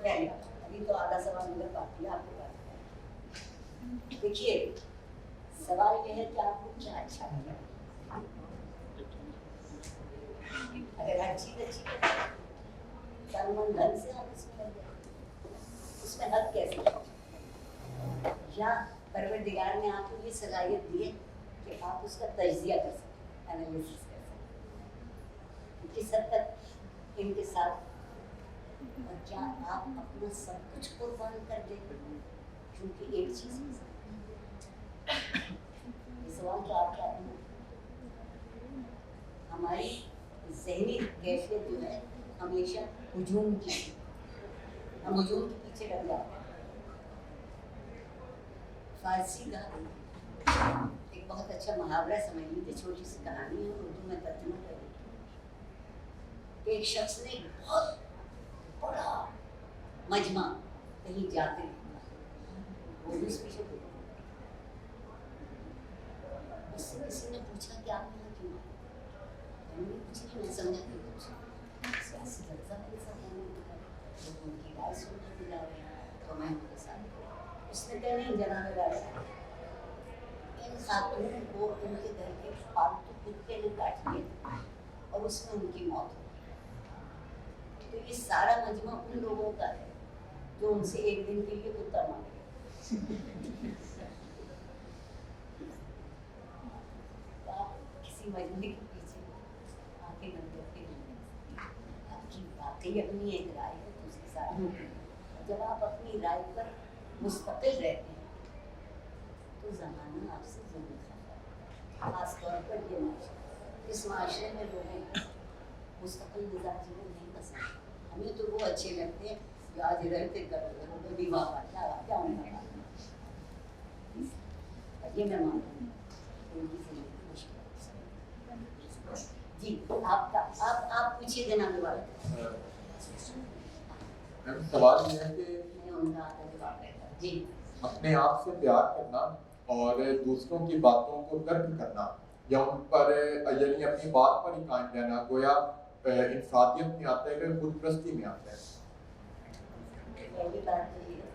पहले अभी तो आधा सवाल मेरा बाकी है, आपको बात है। देखिए सवाल ये है कि आपको क्या अच्छा लगा। अगर हर चीज अच्छी है तन मन धन से आप इसमें लग जाए उसमें हद कैसे या परवरदिगार ने आपको ये सलाहियत दी है कि आप उसका तजिया कर सकते, एनालिसिस कर सकते किस हद तक इनके साथ। और क्या आप अपना सब कुछ कुर्बान कर देंगे क्योंकि एक चीज़ ये सवाल तो आपका अपना। हमारी ज़हनी कैफियत जो है हमेशा हुजूम की, हम हुजूम के पीछे लग जाते हैं। फारसी का एक बहुत अच्छा मुहावरा समझ लीजिए, छोटी सी कहानी है, उर्दू में तर्जुमा कर दी। एक शख्स ने बहुत बड़ा मजमा कहीं जाते वो भी स्पेशल उससे किसी ने पूछा कि आप यहाँ क्यों आए? मैंने कुछ नहीं, मैं समझा कि कुछ सियासी जलसा लोग उनकी राय सुनने को जा रहे हैं तो मैं उनके साथ। उसने कहा नहीं जनाब राजा, इन खातून को उनके घर के पालतू कुत्ते ने काट लिया और उसमें उनकी मौत हो गई। तो ये सारा मजमा उन लोगों का है जो उनसे एक दिन के लिए कुत्ता मांगे। तो आप किसी मजमे के पीछे आंखें बंद करके आपकी वाकई अपनी एक राय है तो उसके साथ जब आप अपनी राय पर मुस्तकिल रहते हैं तो ज़माना आपसे जरूर खाता है। खास तौर पर ये माशरा, इस माशरे में लोगों को मुस्तकिल मिजाज जीवन नहीं पसंद। हमें तो वो अच्छे लगते हैं जो आज रहते करो तो विवाह का क्या उनका ये मैं मानती हूँ उनकी जिंदगी मुश्किल। जी आपका आप पूछिए जनाब वाला। सवाल ये है कि मैं उनका आधा जवाब देता। जी अपने आप से प्यार करना اور دوسروں کی باتوں کو ترک کرنا یا ان پر یعنی اپنی بات پر ہی قائم رہنا گویا انفرادیت میں آتا ہے کہ خود پرستی میں آتا ہے. پہلی بات یہ ہے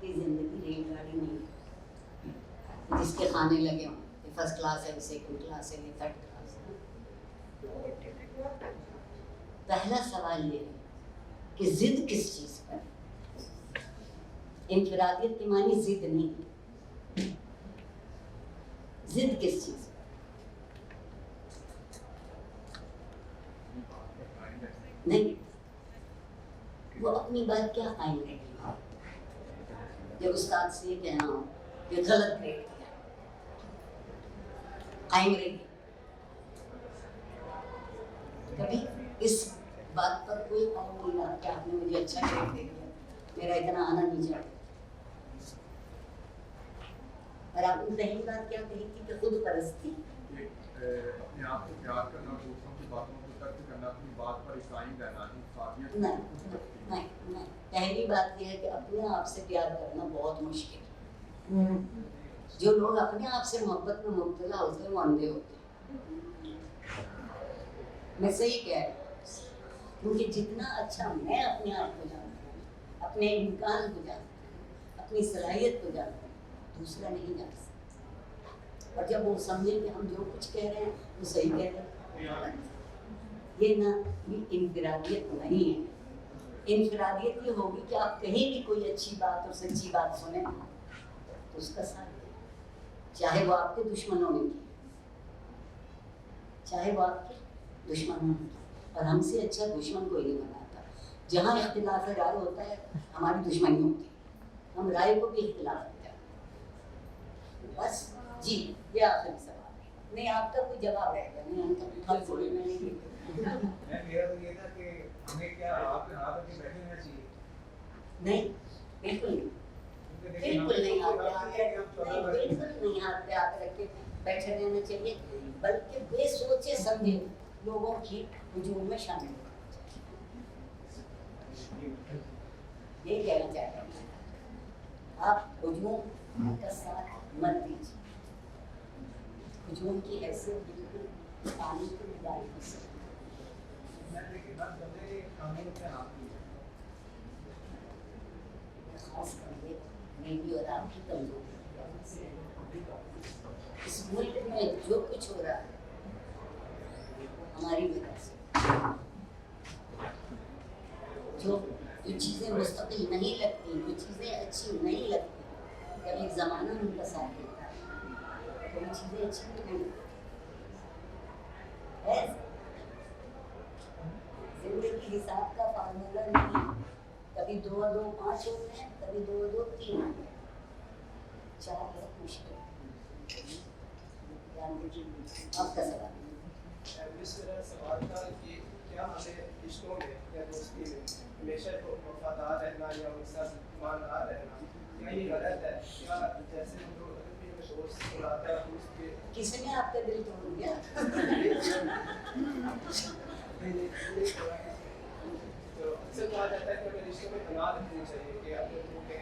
کہ زندگی ریل گاڑی نہیں ہے جس کے کھانے لگے ہوں کہ فرسٹ کلاس ہے, سیکنڈ کلاس ہے, تھرڈ کلاس ہے. پہلا سوال یہ ہے کہ ضد کس چیز پر؟ انفرادیت کی معنی ضد نہیں, ضد کس چیز پر؟ نہیں, وہ اپنی بات کیا قائم رہے گی. جب استاد سے یہ کہنا ہو کہ غلط گریڈ کیا قائم رہے گی. کبھی اس بات پر کوئی قائم نہیں رہا کہ آپ نے مجھے اچھا گریڈ دے دیا, میرا اتنا آنا نہیں چاہتا. اور آپ نے پہلی بات کیا کہی تھی کہ خود پرستی, اپنے آپ کو پیار کرنا, دوسروں کی باتوں کو ترک کرنا, اپنی بات پر قائم رہنا. نہیں, پہلی بات یہ ہے کہ اپنے آپ سے پیار کرنا بہت مشکل ہے. جو لوگ اپنے آپ سے محبت میں مبتلا ہوتے ہیں وہ اندھے ہوتے ہیں. میں صحیح کہہ رہی ہوں, کیونکہ جتنا اچھا میں اپنے آپ کو جانتا ہوں, اپنے امکان کو جانتا ہوں, اپنی صلاحیت کو جانتا ہوں, دوسرا نہیں جان سکتا. اور جب وہ سمجھے کہ ہم جو کچھ کہہ رہے ہیں وہ صحیح کہہ رہے ہیں, یہ نہ یہ انفرادیت نہیں ہے. انفرادیت یہ ہوگی کہ آپ کہیں بھی کوئی اچھی بات اور سچی بات سنیں تو اس کا ساتھ دیں, چاہے وہ آپ کے دشمنوں نے کی, چاہے وہ آپ کے دشمنوں نے کی. اور ہم سے اچھا دشمن کوئی نہیں بناتا. جہاں اختلاف رائے ہوتا ہے ہماری دشمنی ہوتی ہے, ہم رائے کو بھی اختلاف ہوتا ہے. بس جی یہ آخری سوال ہے. نہیں آپ کا کوئی جواب رہے گا نہیں, ہم تو تھوڑی میں نہیں. میرا تو یہ تھا کہ ہمیں کیا آپ کے ہاتھ میں بیٹھے ہونا چاہیے. نہیں بالکل نہیں, بالکل نہیں ہاتھ پہ ہاتھ رکھ, نہیں بالکل نہیں ہاتھ پہ ہاتھ رکھ کے بیٹھے رہنا چاہیے, بلکہ بے سوچے سمجھے لوگوں کی ہجوم میں شامل ہونا چاہیے. یہ کہنا چاہتا ہوں, آپ ہجوم کا ساتھ مت دیجیے. ہجوم کی حیثیت بالکل پانی کو ڈال کر سکتے. خاص کر کے میری اور آپ کی کمزوری اس ملک میں جو کچھ ہو رہا ہے ہماری وجہ سے. جو چیزیں مستقل نہیں لگتی, جو چیزیں اچھی نہیں لگتی, جب ایک زمانہ ان کا ساتھ دیتا ہے تو وہ چیزیں اچھی نہیں لگتی. زندگی حساب کا فارمولہ نہیں, کبھی 2 اور 2 5 ہوتے ہیں, کبھی 2 اور 2 3 ہوتے ہیں, 4 بہت مشکل ہے. آپ کا سوال. میرا سوال تھا کہ کیا ہمیں رشتوں میں یا دوستی میں ہمیشہ وفادار رہنا یا ان کے ساتھ ایماندار رہنا, کیا یہ غلط ہے؟ کیا جیسے ہم لوگ اگر بھی ہمیں دوست بلاتا ہے دوست کے کس نے آپ کا دل توڑ دیا؟ تو اکثر کہا جاتا ہے کہ ہمیں رشتوں میں تناؤ رکھنی چاہیے, کہ آپ لوگوں کے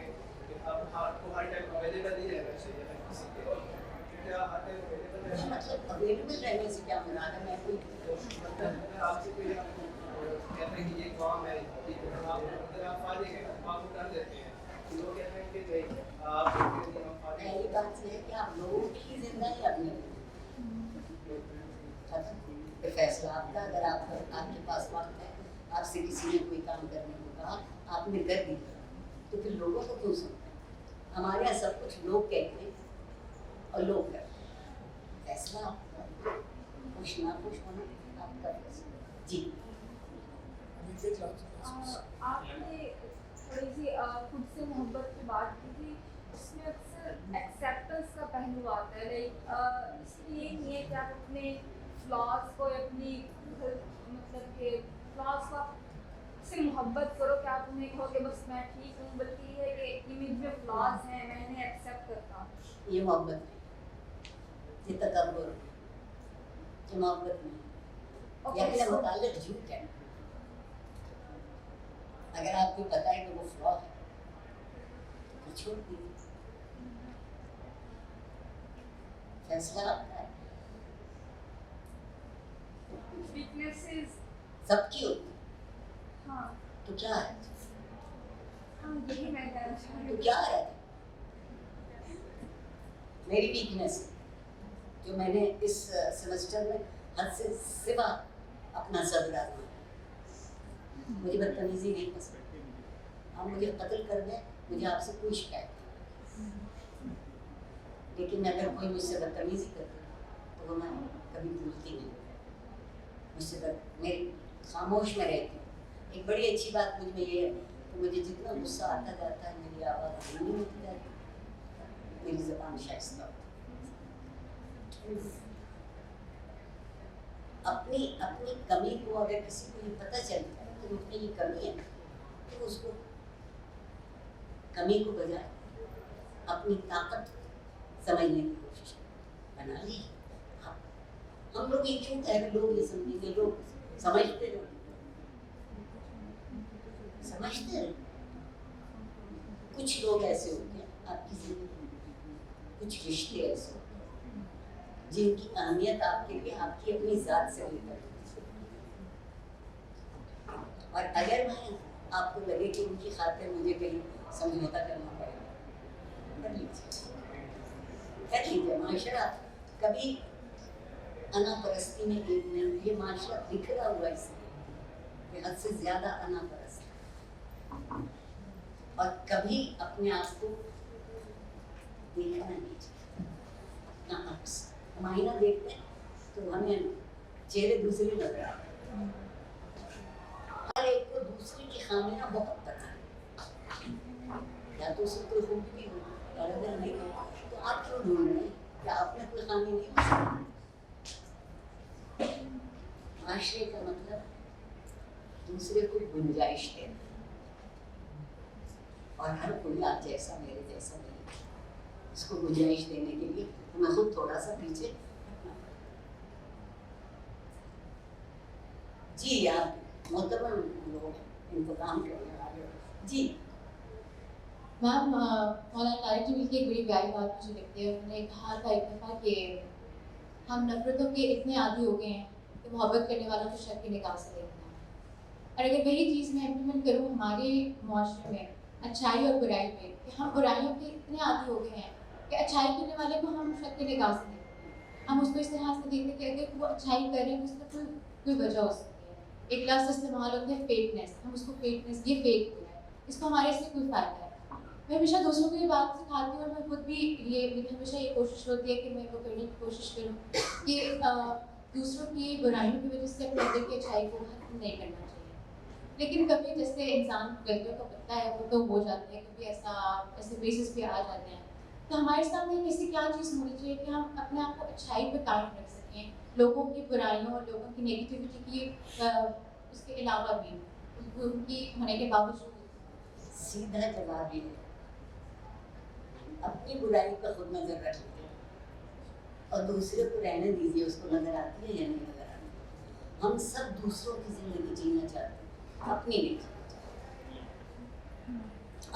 آپ کو ہر ٹائم اویلیبل نہیں رہنا چاہیے ہر کسی کے. کیا ہر ٹائم اویلیبل رہنا, مطلب اویلیبل رہنے سے کیا مراد ہے؟ میں کوئی مطلب آپ سے کوئی کہتے ہیں کہ یہ کام ہے, اگر آپ فارغ ہیں آپ کو کر دیتے ہیں, لوگ کہتے ہیں کہ نہیں آپ پہلی بات یہ ہے کہ آپ لوگوں کی زندگی اپنی فیصلہ آپ کا. اگر آپ کے پاس وقت ہے, آپ سے کسی نے کوئی کام کرنے کو کہا, آپ نے کر دیا, تو پھر لوگوں کو کیوں سنتے ہیں؟ ہمارے یہاں سب کچھ لوگ کہتے ہیں اور لوگ کرتے ہیں. فیصلہ آپ کا, خوش نہ خوش ہونا آپ کا فیصلہ. جی آپ نے تھوڑی سی خود سے محبت کی بات کی تھی, اس میں اکثر ایکسیپٹنس کا پہلو آتا ہے. لائک اس لیے یہ نہیں ہے کہ آپ اپنے فلاز کو اپنی مطلب کہ فلاز کو سے محبت کرو کہ آپ انہیں کہو کہ بس میں ٹھیک ہوں, بلکہ یہ ہے کہ امیج میں فلاز ہیں, میں انہیں ایکسیپٹ کرتا ہوں. یہ محبت نہیں, یہ تکبر, یہ محبت نہیں. یہ اپنے متعلق جھوٹ ہے. اگر آپ کو پتہ ہے کہ وہ فلا ہے تو چھوڑ دیجیے. फैसला आपका है। Weaknesses, सबकी होती है, हाँ तो क्या है, हाँ यही मैं कहना चाह रही तो हूँ। क्या है? मेरी वीकनेस जो मैंने इस सेमेस्टर में हद से सिवा अपना सब्र आजमाया। मुझे बदतमीजी नहीं पसंद। आप मुझे कत्ल कर दें, मुझे आपसे कोई शिकायत नहीं, लेकिन अगर कोई मुझसे बदतमीजी करते तो वो मैं कभी भूलती नहीं। मुझसे मेरी खामोश में रहती हूँ। एक बड़ी अच्छी बात मुझ में ये है कि मुझे जितना गुस्सा आता जाता है मेरी आवाज़ धीमी होती जाती है, मेरी ज़बान शाइस्ता होती है। अपनी अपनी कमी को अगर किसी को ये पता चलता है कि मुझमें ये कमी है, तो उसको कमी को बजाय अपनी ताकत समझने की कोशिश बना ली। हम लोग ये क्यों कह रहे, लोग ये समझेंगे, लोग समझते रहे, समझते रहे। कुछ लोग ऐसे होते हैं आपकी जिंदगी में, कुछ रिश्ते ऐसे होते हैं जिनकी अहमियत आपके लिए आपकी अपनी जात से लेकर, और अगर मैं आपको लगे कि उनकी खातिर मुझे कहीं समझौता करना पड़ेगा, कर लीजिए। माशरा कभी अनापरस्ती में एक नहीं, ये माशरा बिखरा हुआ इसलिए कि हद से ज्यादा अनापरस्त, और कभी अपने आप को देखना नहीं चाहिए ना। अक्स हम आईना देखते हैं तो हमें चेहरे दूसरे नजर आते हैं। हर एक को दूसरे की खामियां बहुत पता है, या तो उसमें कोई खूबी भी हो, और अगर नहीं हो तो आप क्यों ढूंढ रहे हैं कि आपने कोई खामी नहीं हो। माशरे का मतलब दूसरे को गुंजाइश देना, और हर कोई आप जैसा मेरे जैसा नहीं, इसको गुंजाइश देने के लिए मैं खुद थोड़ा सा पीछे। जी आप मोहतरम लोग इंतजाम करने वाले हो। जी मैम, मौलाना तारिक जमील की एक बड़ी प्यारी बात मुझे लगती है। उन्होंने कहा था एक दफ़ा कि हम नफरतों के इतने आदी हो गए हैं कि मोहब्बत करने वालों को शक की निगाह से देखना है। और अगर वही चीज़ मैं इम्प्लीमेंट करूँ हमारे माशरे में, अच्छाई और बुराई में, कि हम बुराइयों के इतने आदी हो गए हैं कि अच्छाई करने वाले को हम शक की निगाह से देखते हैं। हम उसको इस तरह से देखते हैं कि अगर वो अच्छाई कर रहे हैं तो उसमें कोई वजह हो सकती है। एक लफ्ज़ इस्तेमाल होता है फेकनेस, हम उसको फेकनेस, ये फेक हो है, इसको हमारे से कोई फ़ायदा है। मैं हमेशा दूसरों को ये बात सिखाती हूँ, और मैं खुद भी मेरी हमेशा ये कोशिश होती है कि मैं वो करने की कोशिश करूँ कि दूसरों की बुराइयों की वजह से अपने अंदर की अच्छाई को खत्म नहीं करना चाहिए। लेकिन कभी जैसे इंसान गलतियों का पता है वो तो हो जाते हैं, कभी ऐसे बेसिस पे आ जाते हैं, तो हमारे सामने ऐसी क्या चीज़ होनी चाहिए कि हम अपने आप को अच्छाई पे कायम रख सकें, लोगों की बुराइयों और लोगों की नेगेटिविटी की उसके अलावा भी उनकी होने के बावजूद। सीधा जवाब ये है, अपनी बुराई पर खुद नजर रख लीजिए और दूसरे को रहने दीजिए, उसको नजर आती है या नहीं नजर आती है। हम सब दूसरों की जिंदगी जीना चाहते हैं, अपनी नहीं जीना चाहते।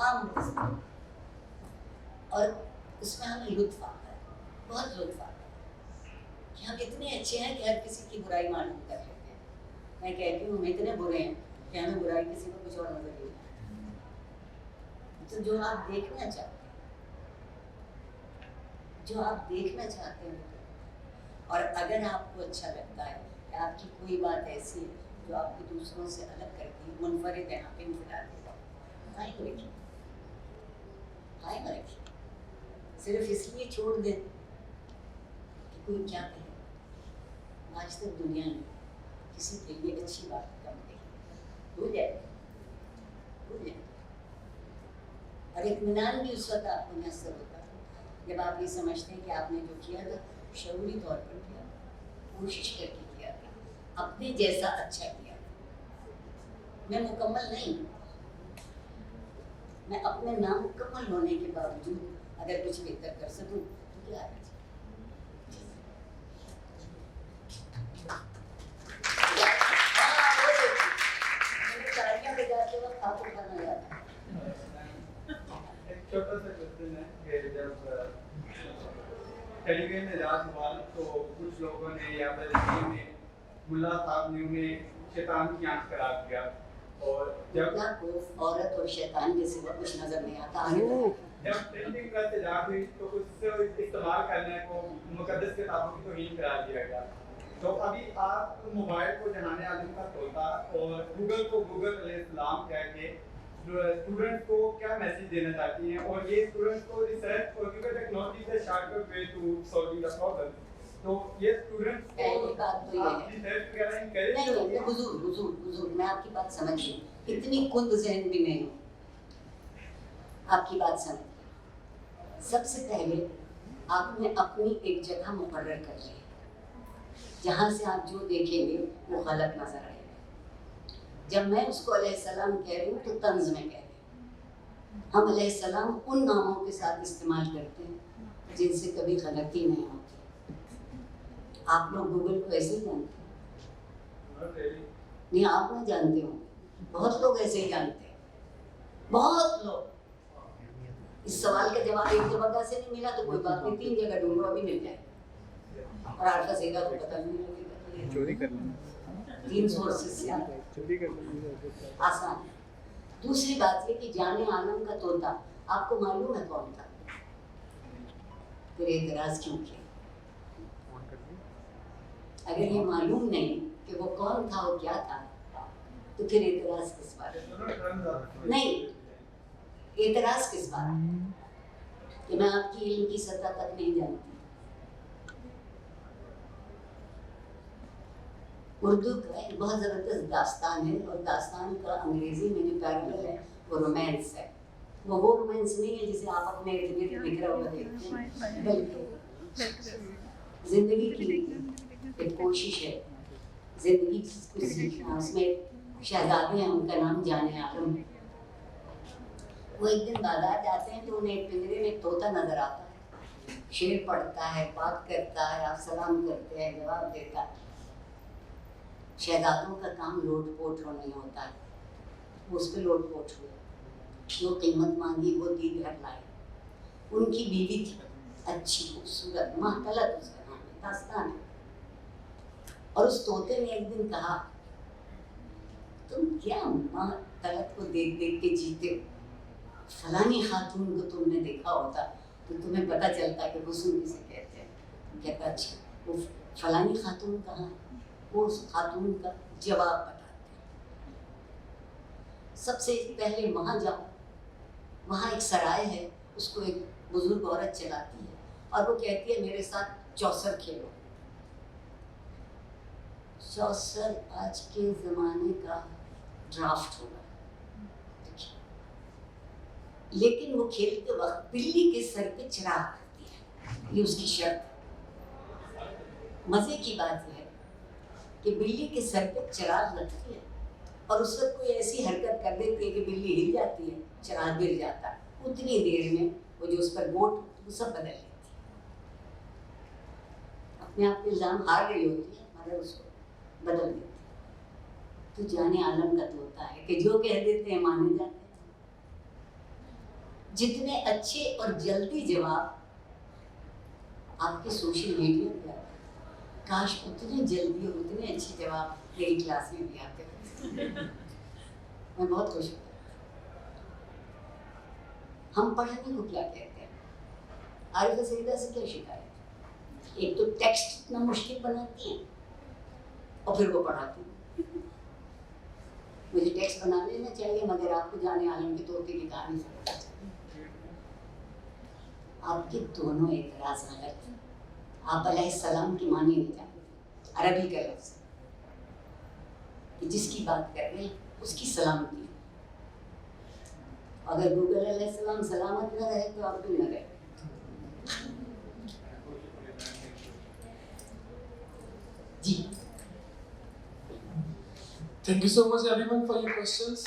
आम और उसमें हमें लुत्फ आता है, बहुत लुत्फ आता है कि हम इतने अच्छे हैं कि हर किसी की बुराई मालूम कर लेते हैं। मैं कहती हूँ हम इतने बुरे हैं कि हमें बुराई किसी को कुछ और नजर नहीं आता। तो जो आप देखना चाहते हैं, जो आप देखना चाहते हैं, और अगर आपको अच्छा लगता है कि आपकी कोई बात ऐसी है जो आपको दूसरों से अलग करती है, मुनफरिद है, आप इंफराद है, कायम रखिए, कायम रखिए। सिर्फ इसलिए छोड़ दें कि कोई क्या कहे। आज तक दुनिया में किसी के लिए अच्छी बात कम नहीं हो जाए, हो जाए। और इत्मीनान भी उस वक्त आपको मैसर होता है जब आप ये समझते हैं कि आपने जो किया था शऊरी तौर पर किया, कोशिश करके किया था, अपने जैसा अच्छा किया। मैं मुकम्मल नहीं, मैं अपने नामुकम्मल होने के बावजूद अगर कुछ बेहतर कर सकूं तो क्या है। तालियां बजाते वक्त आपको खाना याद है। एक छोटा सा क्वेश्चन है कि जब टेली विजन में इजाज हुआ तो कुछ लोगों ने या बल्कि ने मुल्ला साहब ने उन्हें शैतान की आंख करार दिया और जब अल्लाह को औरत और शैतान के सिवा कुछ नजर नहीं आता। आगे बताइए। जब प्रिंटिंग प्रेस इजाद हुई तो उससे इस्तेमाल करने को मुकद्दस किताबों की तौहीन करार दिया गया। तो अभी आप मोबाइल को जहाने आलम का तोता और गूगल को गूगल अलैहिस्सलाम कह के स्टूडेंट्स को क्या मैसेज देना चाहती हैं और ये स्टूडेंट्स को रिसर्च और क्योंकि टेक्नोलॉजी से shortcut way to solving the problem, तो ये स्टूडेंट्स को पहली बात तो ये आप है रिसर्च वगैरह encourage नहीं करिए। नहीं हुजूर मैं आपकी बात समझ गई, इतनी कुंद ज़हन भी नहीं हूँ, आपकी बात समझ गई। सबसे पहले आपने अपनी एक जगह मुकर्रर कर ली जहाँ से आप जो देखेंगे वो गलत नजर आएगा। जब मैं उसको अलैहिस्सलाम कह रही हूँ तो तंज में कह रही हूँ। हम अलैहिस्सलाम उन नामों के साथ इस्तेमाल करते हैं जिनसे कभी गलती नहीं होती। आप लोग गूगल को ऐसे ही जानते हैं? नहीं, आप नहीं जानते हो, बहुत लोग ऐसे ही जानते हैं, बहुत लोग। इस सवाल का जवाब एक जगह से नहीं मिला तो कोई बात नहीं, 3 जगह ढूंढो अभी मिल जाएगा। और आठा सीधा तो पता नहीं लगेगा, चोरी कर लें, 3 सोर्सेस से चोरी कर लें, आसान है। दूसरी बात ये कि जाने आलम का तोता आपको मालूम है कौन था? फिर एतराज क्यों किया? अगर ये मालूम नहीं कि वो कौन था और क्या था तो फिर एतराज किस बात? नहीं, एतराज किस बात कि मैं आपकी इल्म की सतह तक नहीं जानती। उर्दू का एक बहुत ज़बरदस्त दास्तान है और दास्तान का अंग्रेज़ी में जो पैरल है वो रोमांस है। वो रोमांस नहीं है जिसे आप अपने इर्द गिर्द बिखरा हुआ देखते हैं, बल्कि ज़िंदगी की एक कोशिश है, ज़िंदगी को सीखना। उसमें शहजादे हैं, उनका नाम जाने आलम है। वो एक दिन बाजार जाते हैं तो उन्हें एक पिंजरे में एक तोता नज़र आता है, शेर पढ़ता है, बात करता है, आप सलाम करते हैं, जवाब देता है। शहजादों का काम लोट पोट नहीं होता है, उस पर लोट पोट हुए, वो कीमत मांगी, वो दी, घर लाए। उनकी बीवी थी अच्छी खूबसूरत, माँ तलत उसका नाम है, दास्तान है। और उस तोते ने एक दिन कहा, तुम क्या माँ तलत को देख देख के जीते हो? फलानी खातून को तुमने देखा होता तो तुम्हें पता चलता कि हुस्न किसे कहते हैं। कहता अच्छा, वो फलानी खातून कहाँ है? वो उस खातून का जवाब बताते हैं। सबसे पहले वहाँ जाओ, वहाँ एक सराय है, उसको एक बुजुर्ग औरत चलाती है और वो कहती है मेरे साथ चौसर खेलो। चौसर आज के ज़माने का ड्राफ्ट होगा, लेकिन वो खेलते वक्त बिल्ली के सर पे चिराग रखती है, ये उसकी शर्त है। मज़े की बात है कि बिल्ली के सर पे चिराग रखती है और उस वक्त कोई ऐसी हरकत कर देती है कि बिल्ली हिल जाती है, चिराग गिर जाता है। उतनी देर में वो जो उस पर गोट वो सब बदल लेती है, अपने आप इल्ज़ाम हार गई होती है मगर उसको बदल देती है। तो जाने आलम का तोता है कि जो कह देते हैं माने जाते हैं। जितने अच्छे और जल्दी जवाब आपके सोशल मीडिया पे आते, काश उतने जल्दी और उतने अच्छे जवाब मेरी क्लास में भी आते हैं। मैं बहुत खुश हूँ। हम पढ़ने को क्या कहते हैं? आरिफा सईदा से क्या शिकायत? एक तो टेक्स्ट इतना मुश्किल बनाती है और फिर वो पढ़ाती है। मुझे टेक्स्ट बना लेना चाहिए मगर आपको जाने आलम के तोते की कहानी समझना चाहिए। आपके दोनों एतराज गलत हैं। आप अलैहिस्सलाम की मानी नहीं जानते, अरबी का लफ्ज़ कि जिसकी बात कर रहे हैं उसकी सलामती। अगर गूगल अलैहिस्सलाम सलामत न रहे तो आप भी न रहे। जी, Thank you so much everyone for your questions.